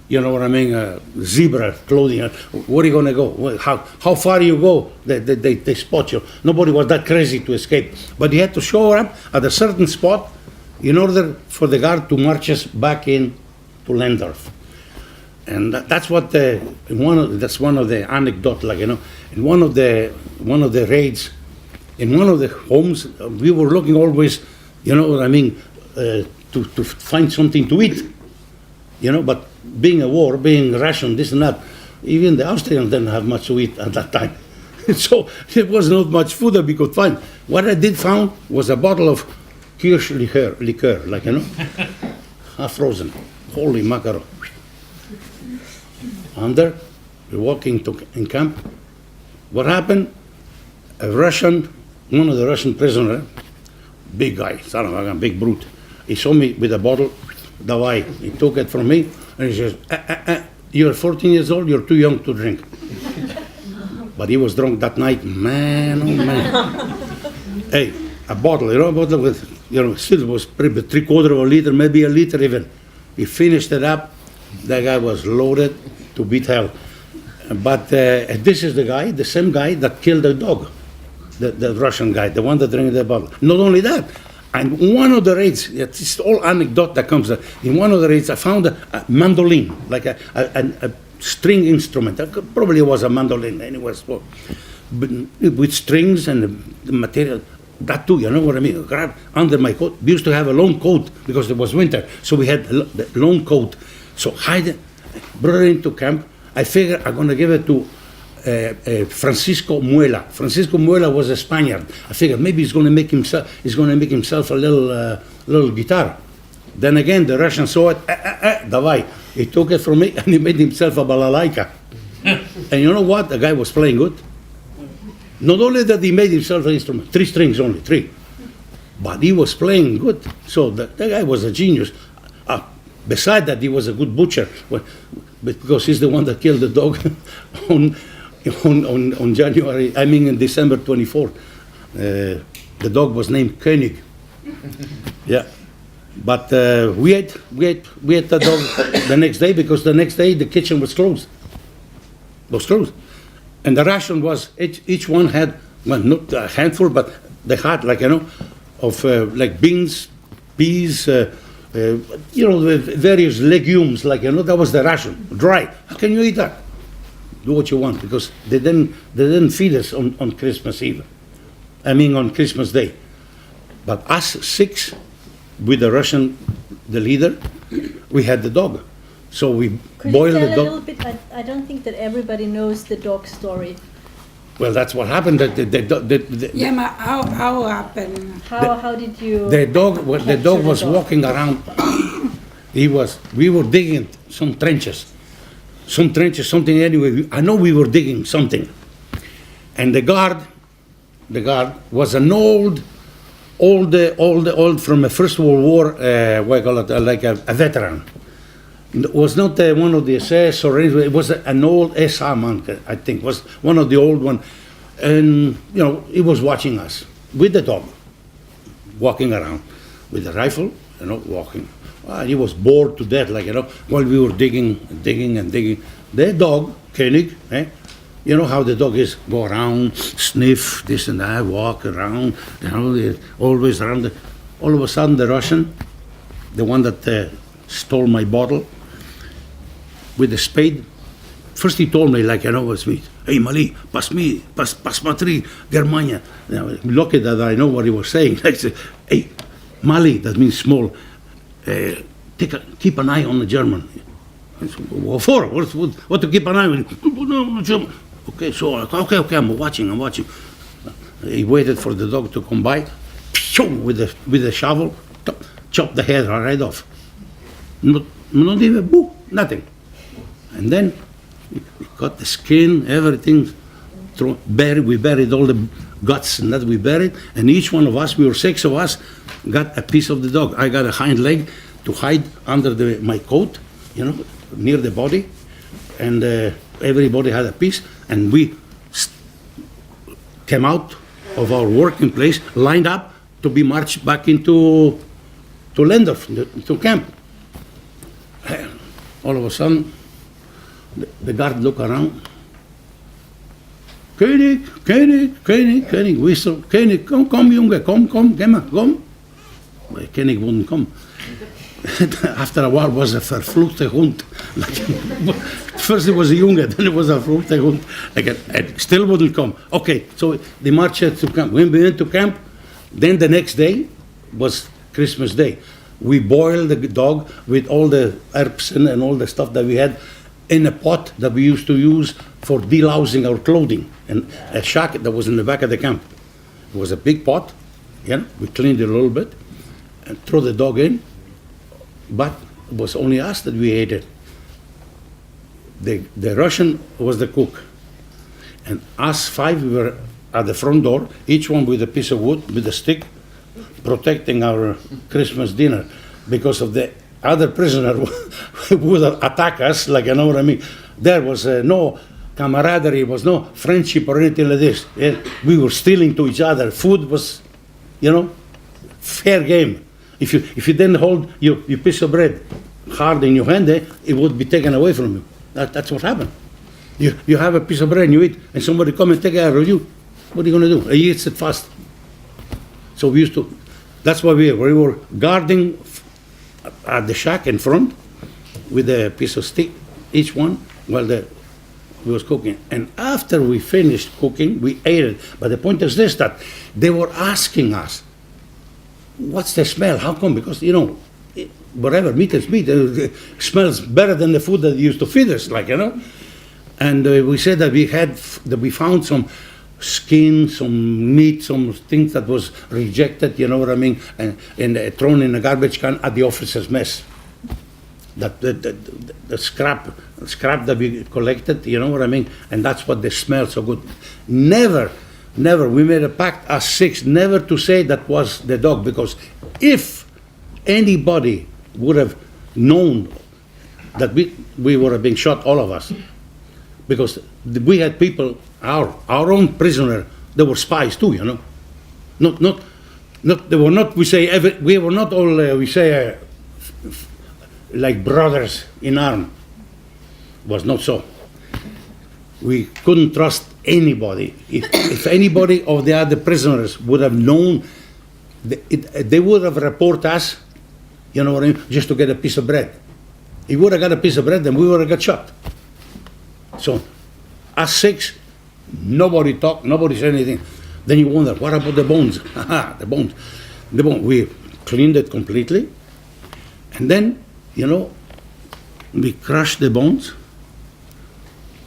you know what I mean, zebra clothing. Where are you going to go? How far you go, they spot you. Nobody was that crazy to escape. But you had to show up at a certain spot in order for the guard to march us back in to Lendorf. And that's what that's one of the anecdotes, like, you know, in one of the raids, in one of the homes, we were looking always, you know what I mean, to find something to eat, you know, but being a war, being ration, this and that, even the Austrians didn't have much to eat at that time. So there was not much food that we could find. What I did find was a bottle of Kirsch liqueur, like, you know, half frozen. Holy mackerel. Under, we're walking in camp. What happened? One of the Russian prisoners, big guy, son of a gun, big brute. He saw me with a bottle, Davai. He took it from me and he says, you're 14 years old, you're too young to drink. But he was drunk that night, man, oh man. Hey, a bottle with, you know, still was probably 3/4 of a liter, maybe a liter even. He finished it up. That guy was loaded to beat hell. But this is the same guy that killed the dog, the Russian guy, the one that drank the bottle. Not only that, and one of the raids, it's all anecdote that comes. In one of the raids, I found a mandolin, like a string instrument. Probably was a mandolin anyway, with strings and the material. That too, you know what I mean? Grab under my coat. We used to have a long coat because it was winter, so we had the long coat. So hide it, brought it into camp. I figured I'm going to give it to Francisco Muela. Francisco Muela was a Spaniard. I figured maybe he's going to make himself a little guitar. Then again, the Russians saw it. Davai. He took it from me and he made himself a balalaika. And you know what? The guy was playing good. Not only that he made himself an instrument, 3 strings only, 3. But he was playing good. So the guy was a genius. Besides that, he was a good butcher. Because he's the one that killed the dog on December 24th. The dog was named König. Yeah. But we ate the dog the next day, because the next day the kitchen was closed. And the ration was, each one had, well, not a handful, but they had, like, you know, of like beans, peas, you know, various legumes, like, you know, that was the ration, dry. How can you eat that? Do what you want, because they didn't feed us on Christmas Eve. On Christmas Day. But us 6, with the Russian, the leader, we had the dog. So we boiled the dog. Could you tell a little bit? I don't think that everybody knows the dog story. Well, that's what happened. How happened? How did you? The dog was walking around. We were digging some trenches, something anyway. I know we were digging something, and the guard was an old from the First World War. What I call it, like a veteran. It was not one of the SS or anything. It was an old SA man, I think. Was one of the old one, and you know, he was watching us with the dog, walking around with the rifle, you know, walking. Well, he was bored to death, like, you know, while we were digging. The dog, König, you know how the dog is: go around, sniff this and that, walk around, you know, always around. All of a sudden, the Russian, the one that stole my bottle, with the spade. First he told me, like, you know, was me, hey Mali, pas matri, Germania. You know, lucky that I know what he was saying. Like, hey, Mali, that means small. Keep an eye on the German. What for? What to keep an eye on? Okay, so okay, I'm watching. He waited for the dog to come by, with the shovel, chop the head right off. Not even boo, nothing. And then we got the skin, everything. We buried all the guts and that we buried. And each one of us, we were 6 of us, got a piece of the dog. I got a hind leg to hide under my coat, you know, near the body. And everybody had a piece. And we came out of our working place, lined up to be marched back into Lendorf, to camp. All of a sudden, the guard look around. König, whistle. König, komm, Junge, komm. But König wouldn't come. After a while, was a verfluchte Hund. First it was a Junge, then it was a verfluchte Hund. It still wouldn't come. Okay, so they marched to camp. When we went to camp, then the next day was Christmas Day. We boiled the dog with all the herbs and all the stuff that we had in a pot that we used to use for delousing our clothing, and a shack that was in the back of the camp. It was a big pot, we cleaned it a little bit and threw the dog in, but it was only us that we ate it. The Russian was the cook, and us 5, we were at the front door, each one with a piece of wood, with a stick, protecting our Christmas dinner, because of the other prisoner who would attack us, like, you know what I mean. There was no camaraderie, was no friendship or anything like this. We were stealing to each other. Food was, fair game. If you didn't hold your piece of bread hard in your hand, it would be taken away from you. That's what happened. You have a piece of bread and you eat, and somebody come and take it out of you. What are you going to do? He eats it fast. So we used to. That's why we were guarding at the shack in front with a piece of stick, each one, while we was cooking. And after we finished cooking, we ate it. But the point is this, that they were asking us, what's the smell? How come? Because, whatever, meat is meat. It smells better than the food that used to feed us, And we said that we found some skin, some meat, some things that was rejected, you know what I mean, and thrown in a garbage can at the officers' mess. the scrap that we collected, you know what I mean? And that's what they smell so good. Never, we made a pact as 6, never to say that was the dog, because if anybody would have known that we would have been shot, all of us, because we had people, our own prisoner, they were spies too, you know. Not they were not. We were not all. Like brothers in arm. Was not so. We couldn't trust anybody. If anybody of the other prisoners would have known, they would have reported us, you know what I mean, just to get a piece of bread. If we would have got a piece of bread, then we would have got shot. So, us 6, nobody talked, nobody said anything. Then you wonder, what about the bones? The bones. We cleaned it completely. And then, you know, we crushed the bones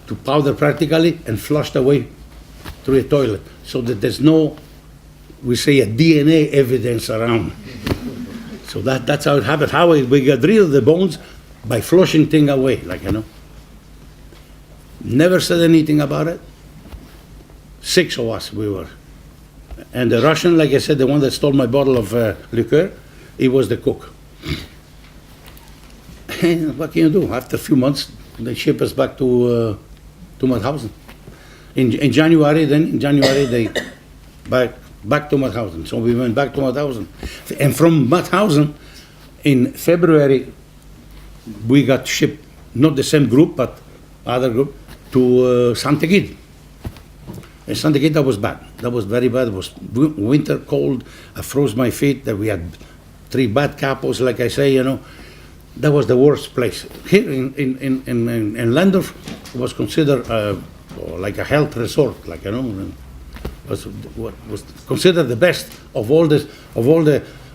to powder practically and flushed away through a toilet so that there's no, we say, a DNA evidence around. So that's how it happened. How we got rid of the bones by flushing things away, like, you know. Never said anything about it. 6 of us we were. And the Russian, like I said, the one that stole my bottle of liqueur, he was the cook. And what can you do? After a few months, they ship us back to Mauthausen. In January, they back to Mauthausen. So we went back to Mauthausen. And from Mauthausen, in February, we got shipped, not the same group, but other group, to Santa Gid. In Santa Gid, that was bad. That was very bad. It was winter, cold. I froze my feet. We had 3 bad capos, like I say, you know. That was the worst place. Here in Landorf, it was considered like a health resort, like, you know. Was considered the best of all the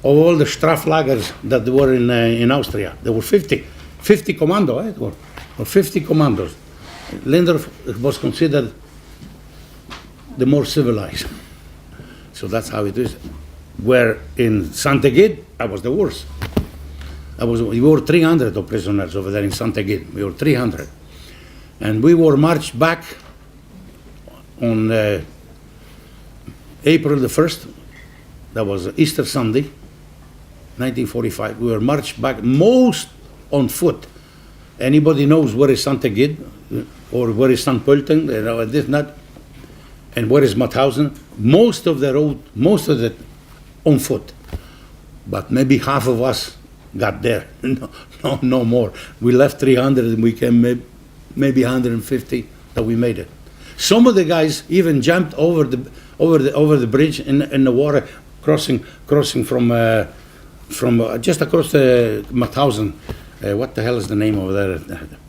Straflagers that were in Austria. There were 50 commando, eh? There were 50 commandos. Landorf was considered the more civilized. So that's how it is. Where in Santa Gid, I was the worst. We were 300 of prisoners over there in Santa Gid. We were 300. And we were marched back on April the 1st. That was Easter Sunday, 1945. We were marched back, most on foot. Anybody knows where is Santa Gid or where is St. Pölten, you know, this, not. And where is Mauthausen? Most of the road, most of it on foot. But maybe half of us got there. No more. We left 300 and we came maybe 150 that we made it. Some of the guys even jumped over the bridge in the water, crossing from just across the Mauthausen. What the hell is the name over there?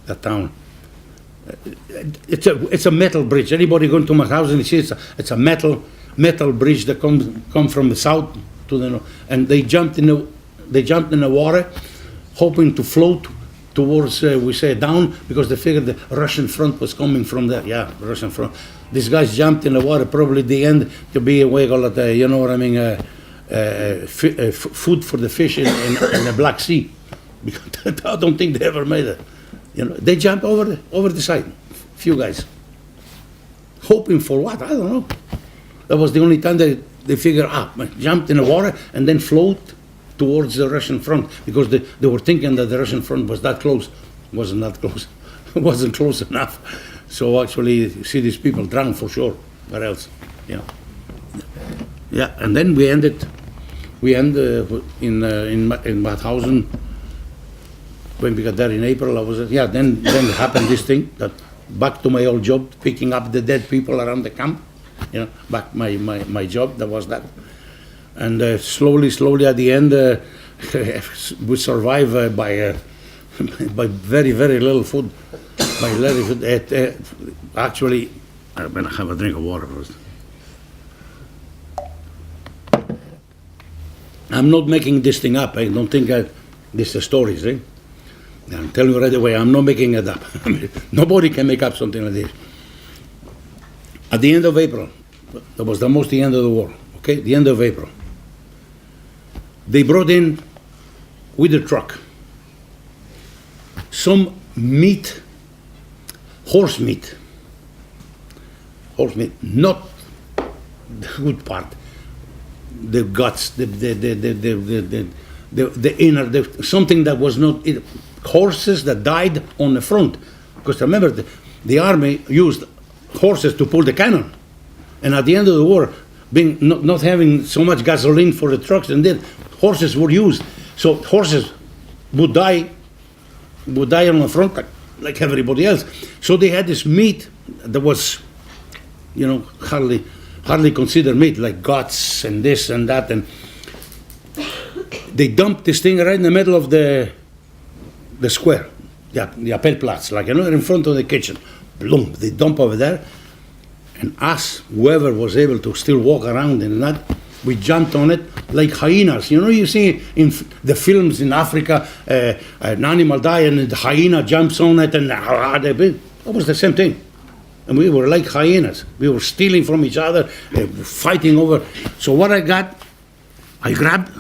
That town. It's a metal bridge. Anybody going to Mauthausen, you see it's a metal bridge that come from the south to the north, and they jumped in the water, hoping to float towards we say down, because they figured the Russian front was coming from there. Yeah, Russian front. These guys jumped in the water, probably the end to be a way called you know what I mean, food for the fish in the Black Sea. Because I don't think they ever made it. You know, they jumped over the side, few guys. Hoping for what? I don't know. That was the only time they figured jumped in the water and then float towards the Russian front, because they were thinking that the Russian front was that close. It wasn't that close. It wasn't close enough. So actually, you see these people drown for sure. Where else? You know. Yeah, and then we end in Mauthausen. When we got there in April, then happened this thing, that back to my old job, picking up the dead people around the camp, you know, back my job, that was that. And slowly at the end, we survive by very, very little food. Actually, I'm going to have a drink of water first. I'm not making this thing up. I don't think this is stories, eh? I'm telling you right away, I'm not making it up. Nobody can make up something like this. At the end of April, that was almost the end of the war, okay? The end of April. They brought in, with a truck, some meat, horse meat, not the good part, the guts, the inner, something that was not horses that died on the front. Because remember, the army used horses to pull the cannon, and at the end of the war, being not having so much gasoline for the trucks, and then horses were used. So horses would die on the front like everybody else. So they had this meat that was, hardly considered meat, like guts and this and that, and they dumped this thing right in the middle of the square, the Appellplatz, like in front of the kitchen. Boom, they dump over there, and us, whoever was able to still walk around in that, we jumped on it like hyenas. You see in the films in Africa, an animal dies and the hyena jumps on it, and it was the same thing. And we were like hyenas. We were stealing from each other, fighting over. So what I got, I grabbed,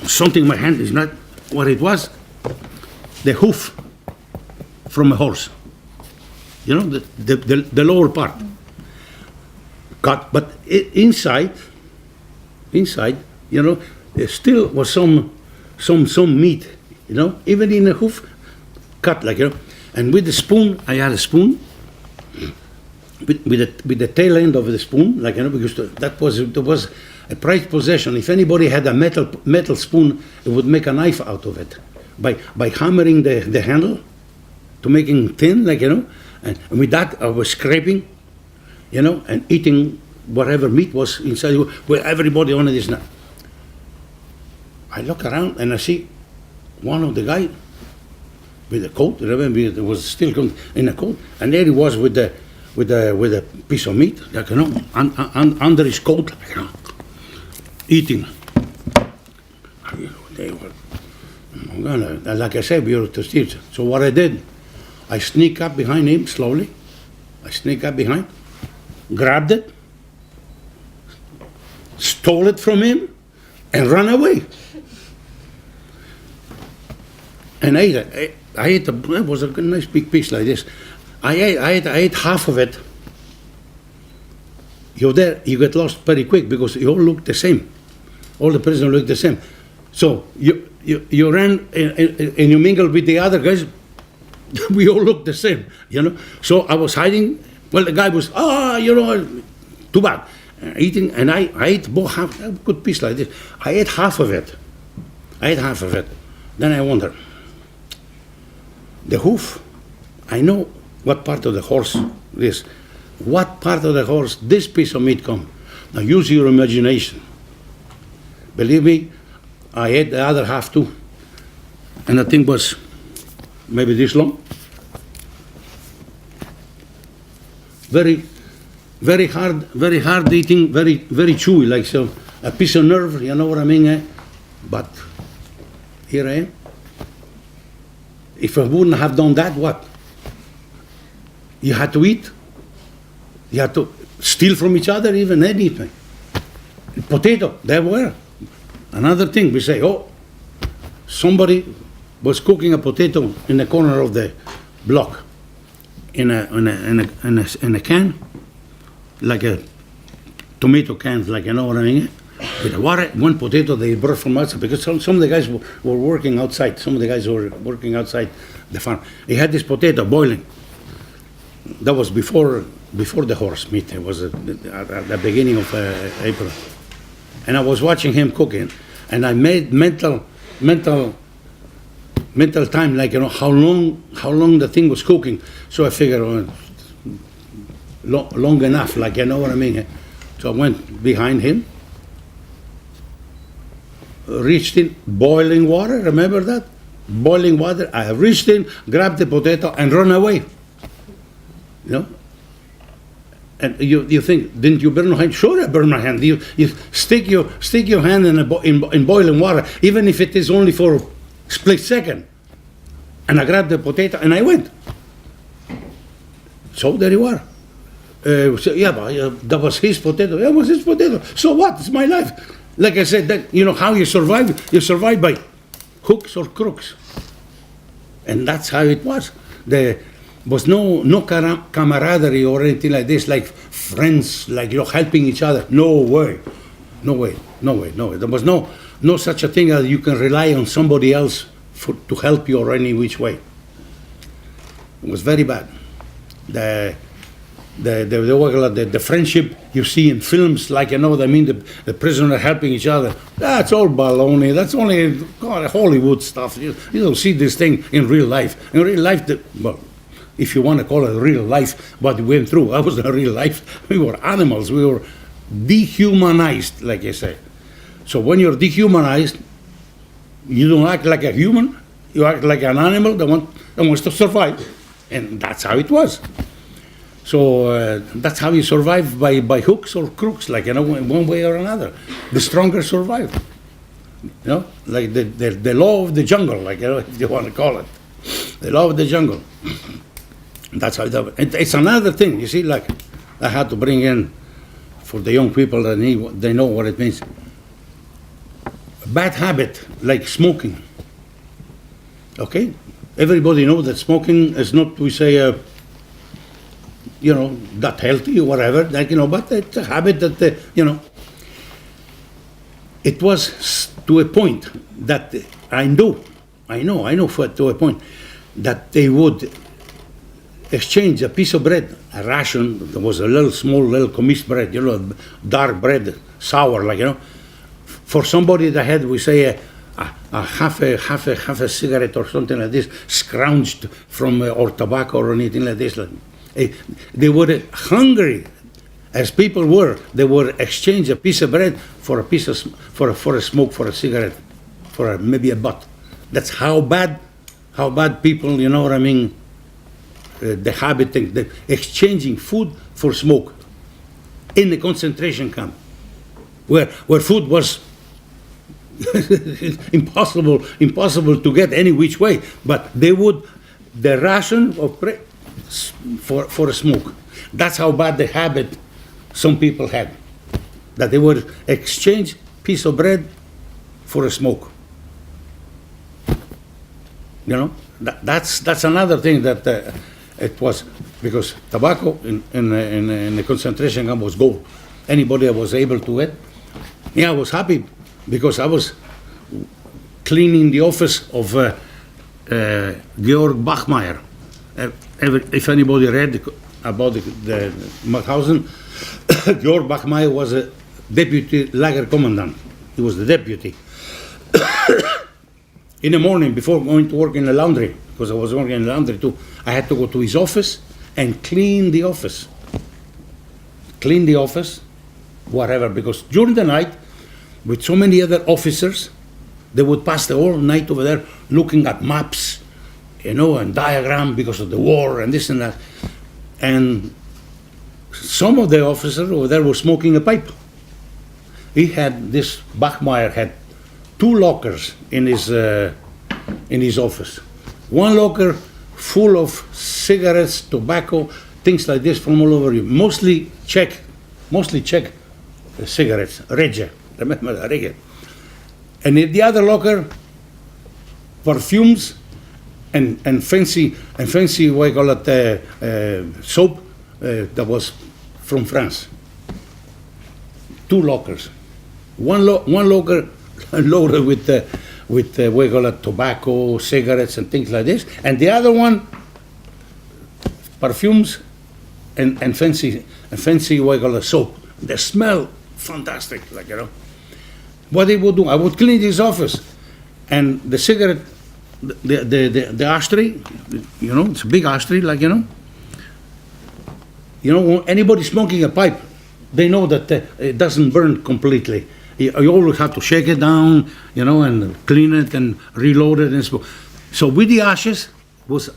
something in my hand is not what it was, the hoof from a horse. The lower part. Cut, but inside, there still was some meat, even in the hoof, cut like, and with the spoon, I had a spoon, with the tail end of the spoon, like, because that was a prized possession. If anybody had a metal spoon, it would make a knife out of it by hammering the handle to making thin, like, and with that I was scraping, and eating whatever meat was inside, where everybody wanted this now. I look around and I see one of the guy with a coat. Remember, it was still in a coat, and there he was with a piece of meat, like, under his coat, eating. They were, like I said, we were to steal. So what I did, I sneak up behind him slowly. I sneak up behind, grabbed it, stole it from him, and ran away. And I ate it. It was a nice big piece like this. I ate half of it. You get lost very quick because you all look the same. All the prisoners look the same. So you ran and you mingled with the other guys. We all look the same, So I was hiding. Well, the guy was, too bad. Eating, and I ate both half, a good piece like this. I ate half of it. Then I wonder, the hoof, I know what part of the horse this. What part of the horse this piece of meat come? Now use your imagination. Believe me, I ate the other half too. And the thing was maybe this long. Very hard eating, very chewy, like so a piece of nerve, you know what I mean? But here I am. If I wouldn't have done that, what? You had to eat. You had to steal from each other, even anything. Potato, there were. Another thing, we say, somebody was cooking a potato in the corner of the block, in a can, like a tomato can, like, you know what I mean? With the water, one potato they brought from outside, because some of the guys were working outside. Some of the guys were working outside the farm. He had this potato boiling. That was before the horse meat. It was at the beginning of April. And I was watching him cooking, and I made mental time, like, how long the thing was cooking. So I figured, long enough, like, you know what I mean? So I went behind him, reached in, boiling water, remember that? Boiling water, I reached in, grabbed the potato, and run away. And you think, didn't you burn your hand? Sure, I burned my hand. You stick your hand in boiling water, even if it is only for a split second. And I grabbed the potato and I went. So there you are. But that was his potato. Yeah, it was his potato. So what? It's my life. Like I said, how you survive? You survive by hooks or crooks. And that's how it was. There was no camaraderie or anything like this, like friends, like helping each other. No way. There was no such a thing as you can rely on somebody else to help you or any which way. It was very bad. The friendship you see in films, like the prisoner helping each other. That's all baloney. That's only Hollywood stuff. You don't see this thing in real life. In real life, if you want to call it real life, what we went through, that wasn't real life. We were animals. We were dehumanized, like I say. So when you're dehumanized, you don't act like a human. You act like an animal that wants to survive, and that's how it was. So that's how you survive, by hooks or crooks, like one way or another. The stronger survive. Like the law of the jungle, like if you want to call it, the law of the jungle. That's how it's another thing. You see, like I had to bring in for the young people that they know what it means. Bad habit like smoking. Okay, everybody knows that smoking is not, we say, not healthy or whatever, but it's a habit that, it was to a point that I know to a point that they would exchange a piece of bread, a ration. There was a small little commis bread, dark bread, sour, for somebody that had, we say, a half a cigarette or something like this, scrounged from or tobacco or anything like this. They were hungry, as people were. They would exchange a piece of bread for a piece of for a smoke, for a cigarette, for maybe a butt. That's how bad people, you know what I mean. The habit, the exchanging food for smoke in the concentration camp, where food was impossible to get any which way, but they would the ration of bread for a smoke. That's how bad the habit some people had, that they would exchange piece of bread for a smoke. That's another thing that it was, because tobacco in the concentration camp was gold. Anybody that was able to it, I was happy, because I was cleaning the office of Georg Bachmeier. If anybody read about the Mauthausen, Georg Bachmeier was a deputy lager commandant. He was the deputy. In the morning, before going to work in the laundry, because I was working in the laundry too, I had to go to his office and clean the office. Whatever, because during the night, with so many other officers, they would pass the whole night over there looking at maps, and diagram because of the war and this and that. And some of the officers over there were smoking a pipe. This Bachmeier had 2 lockers in his office. One locker full of cigarettes, tobacco, things like this from all over you. Mostly Czech cigarettes, Regia. Remember the Regia? And in the other locker, perfumes and fancy what you call it, soap that was from France. 2 lockers. One locker loaded with what you call it, tobacco, cigarettes, and things like this, and the other one, perfumes and fancy what you call it, soap. They smell fantastic, What they would do, I would clean his office, and the cigarette, the ashtray, it's a big ashtray, anybody smoking a pipe, they know that it doesn't burn completely. You always have to shake it down, and clean it and reload it and smoke. So with the ashes was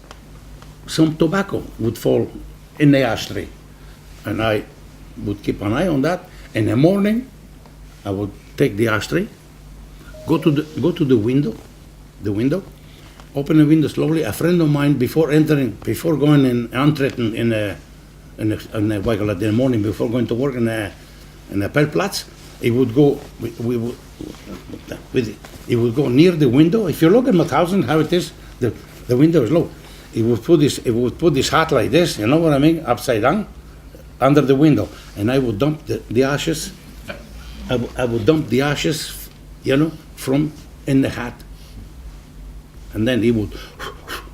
some tobacco would fall in the ashtray, and I would keep an eye on that. In the morning, I would take the ashtray, go to the window, open the window slowly. A friend of mine, before going in Antwerpen in the morning, before going to work in a Pelplatz, he would go he would go near the window. If you look at Mauthausen, how it is, the The window is low. He would put his hat like this, you know what I mean, upside down, under the window, and I would dump the ashes. I would dump the ashes, you know, from in the hat, and then he would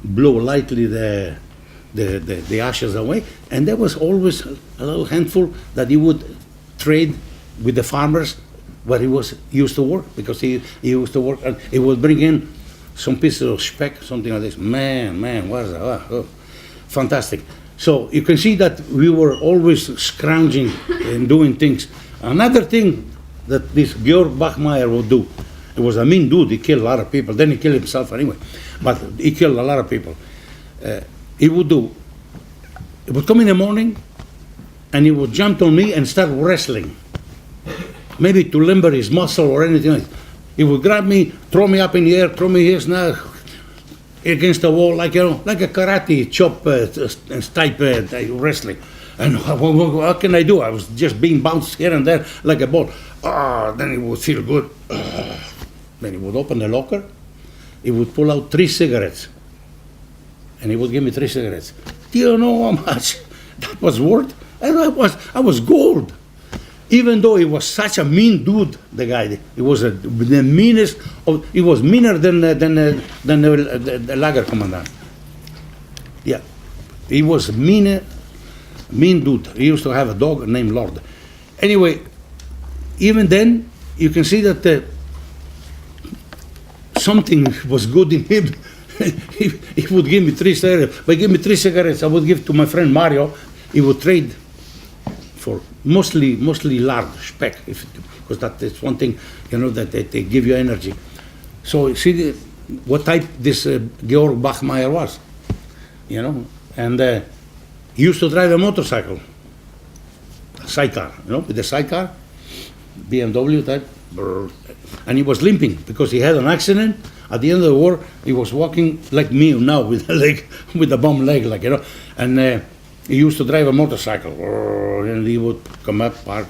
blow lightly the ashes away, and there was always a little handful that he would trade with the farmers where he used to work, because he used to work, and he would bring in some pieces of speck, something like this. Man, what is that? Oh, fantastic. So you can see that we were always scrounging and doing things. Another thing that this Georg Bachmeier would do, it was a mean dude, he killed a lot of people, then he killed himself anyway, but he killed a lot of people. He would come in the morning and he would jump on me and start wrestling, maybe to limber his muscle or anything like that. He would grab me, throw me up in the air, throw me here now against the wall, like, you know, like a karate chop type wrestling. And what can I do? I was just being bounced here and there like a ball. Then it would feel good. Then he would open the locker. He would pull out 3 cigarettes. And he would give me 3 cigarettes. Do you know how much that was worth? I was gold. Even though he was such a mean dude, the guy, he was the meanest. He was meaner than the lager commandant. Yeah, he was mean dude. He used to have a dog named Lord. Anyway, even then, you can see that something was good in him. He would give me 3 cigarettes. If he gave me 3 cigarettes, I would give to my friend Mario. He would trade for mostly lard, speck, because that is one thing, you know, that they give you energy. So see what type this Georg Bachmeier was, you know, and he used to drive a motorcycle, a sidecar, you know, with the sidecar, BMW type, and he was limping because he had an accident. At the end of the war, he was walking like me now with a leg, with a bum leg, like, you know, and he used to drive a motorcycle, and he would come up, park,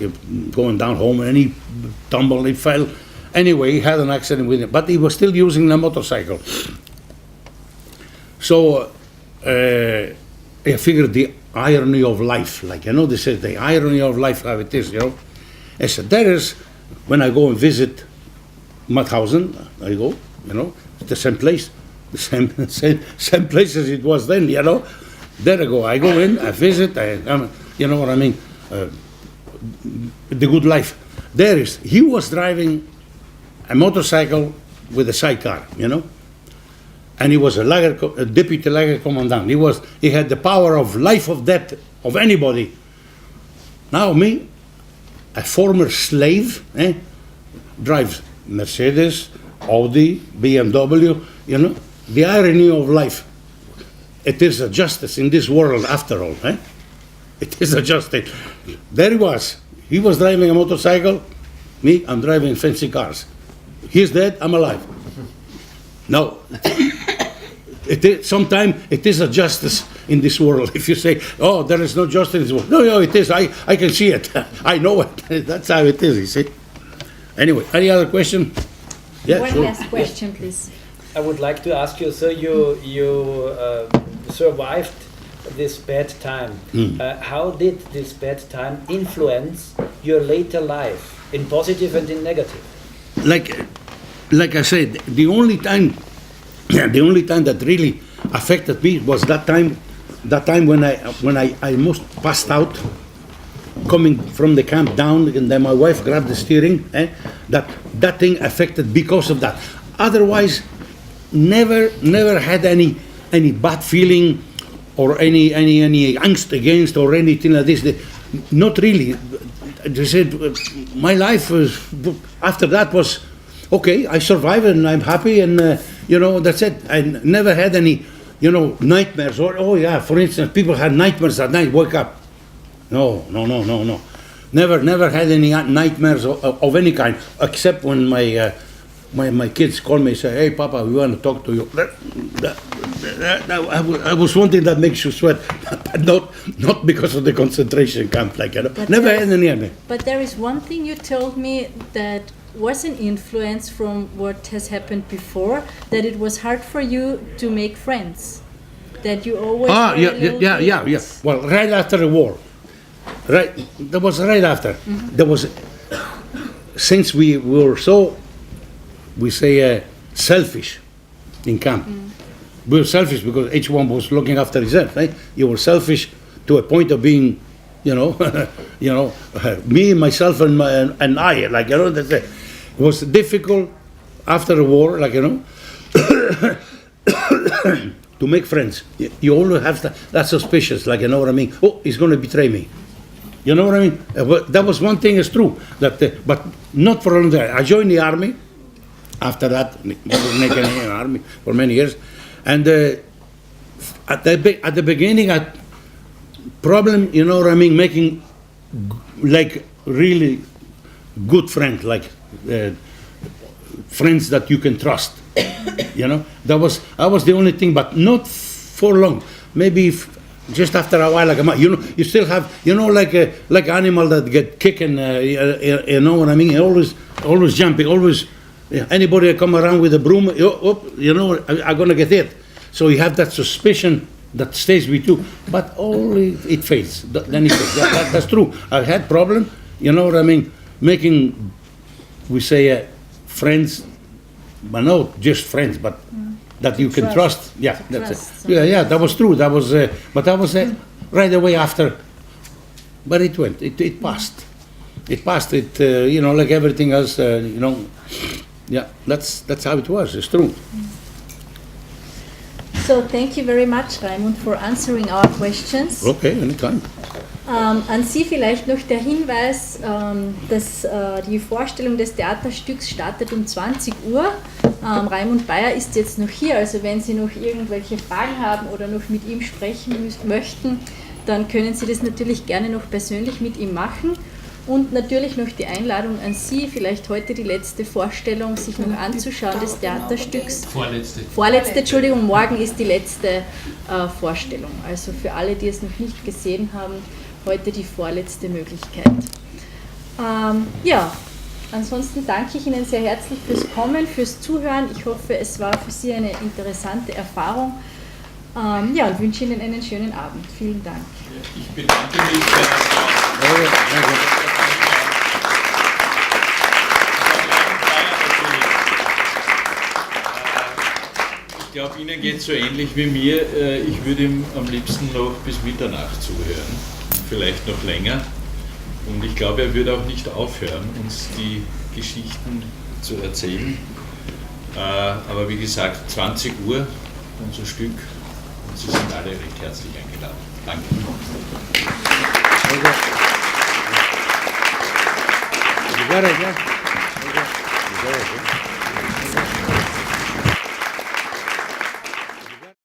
going down home, and he tumbled, he fell. Anyway, he had an accident with him, but he was still using the motorcycle. So I figured the irony of life, like, you know, this is the irony of life, how it is, you know. I said, there is, when I go and visit Mauthausen, I go, you know, the same place, the same place as it was then, you know. There I go. I go in, I visit, you know what I mean, the good life. He was driving a motorcycle with a sidecar, you know, and he was a deputy lager commandant. He had the power of life or death of anybody. Now me, a former slave, drives Mercedes, Audi, BMW, you know, the irony of life. It is a justice in this world after all, It is a justice. There he was. He was driving a motorcycle. Me, I'm driving fancy cars. He's dead, I'm alive. No. Sometimes it is a justice in this world. If you say, oh, there is no justice in this world. No, it is. I can see it. I know it. That's how it is, you see. Anyway, any other question? Yeah, One sure. last question, please. I would like to ask you, so you survived this bad time. How did this bad time influence your later life, in positive and in negative? Like I said, the only time that really affected me was that time when I almost passed out, coming from the camp down, and then my wife grabbed the steering. That thing affected because of that. Otherwise, never had any bad feeling or any angst against or anything like this. Not really. They said my life was, after that was okay. I survived and I'm happy, and you know, that's it. I never had any, you know, nightmares or for instance, people had nightmares at night. Wake up. No. Never had any nightmares of any kind, except when my kids call me and say, "Hey, Papa, we want to talk to you." I was one thing that makes you sweat, but not because of the concentration camp, like, you know. Never had any. But there is one thing you told me, that was an influence from what has happened before, that it was hard for you to make friends? That you always were a little bit- Well, right after the war, that was right after. There was, since we were so, we say, selfish in camp. We were selfish because each one was looking after himself. Right? You were selfish to a point of being, me, myself, and I. Like that's it. It was difficult after the war, to make friends. You always have that suspicious, what I mean. Oh, he's going to betray me. You know what I mean? That was one thing is true. That, but not for a long time. I joined the army. After that, I was making an army for many years, and at the beginning, problem, making really good friends, friends that you can trust. I was the only thing, but not for long. Maybe just after a while, you still have, like animal that get kicking. You know what I mean? Always jumping, always. Anybody that come around with a broom, I'm gonna get hit. So you have that suspicion that stays with you, but only it fades. Then it fades. That's true. I've had problem. You know what I mean? Making, we say, friends, but not just friends, but that you can trust. Yeah, that's it. Yeah, that was true. That was, but that was right away after. But it went. It passed. It passed. It like everything else. Yeah, that's how it was. It's true. So thank you very much, Rajmund, for answering our questions. Okay, anytime. An Sie vielleicht noch der Hinweis, dass die Vorstellung des Theaterstücks startet um 20 Uhr. Rajmund Pajer ist jetzt noch hier, also wenn Sie noch irgendwelche Fragen haben oder noch mit ihm sprechen möchten, dann können Sie das natürlich gerne noch persönlich mit ihm machen. Und natürlich noch die Einladung an Sie, vielleicht heute die letzte Vorstellung sich noch anzuschauen des Theaterstücks. Vorletzte, Entschuldigung, morgen ist die letzte Vorstellung. Also für alle, die es noch nicht gesehen haben, heute die vorletzte Möglichkeit. Ansonsten danke ich Ihnen sehr herzlich fürs Kommen, fürs Zuhören. Ich hoffe, es war für Sie eine interessante Erfahrung. Und wünsche Ihnen einen schönen Abend. Vielen Dank. Ich bedanke mich sehr. Ich glaube, Ihnen geht es so ähnlich wie mir. Ich würde ihm am liebsten noch bis Mitternacht zuhören, vielleicht noch länger. Und ich glaube, er würde auch nicht aufhören, uns die Geschichten zu erzählen. Aber wie gesagt, 20 Uhr, unser Stück. Und Sie sind alle recht herzlich eingeladen. Danke. You got it, yeah? You got it.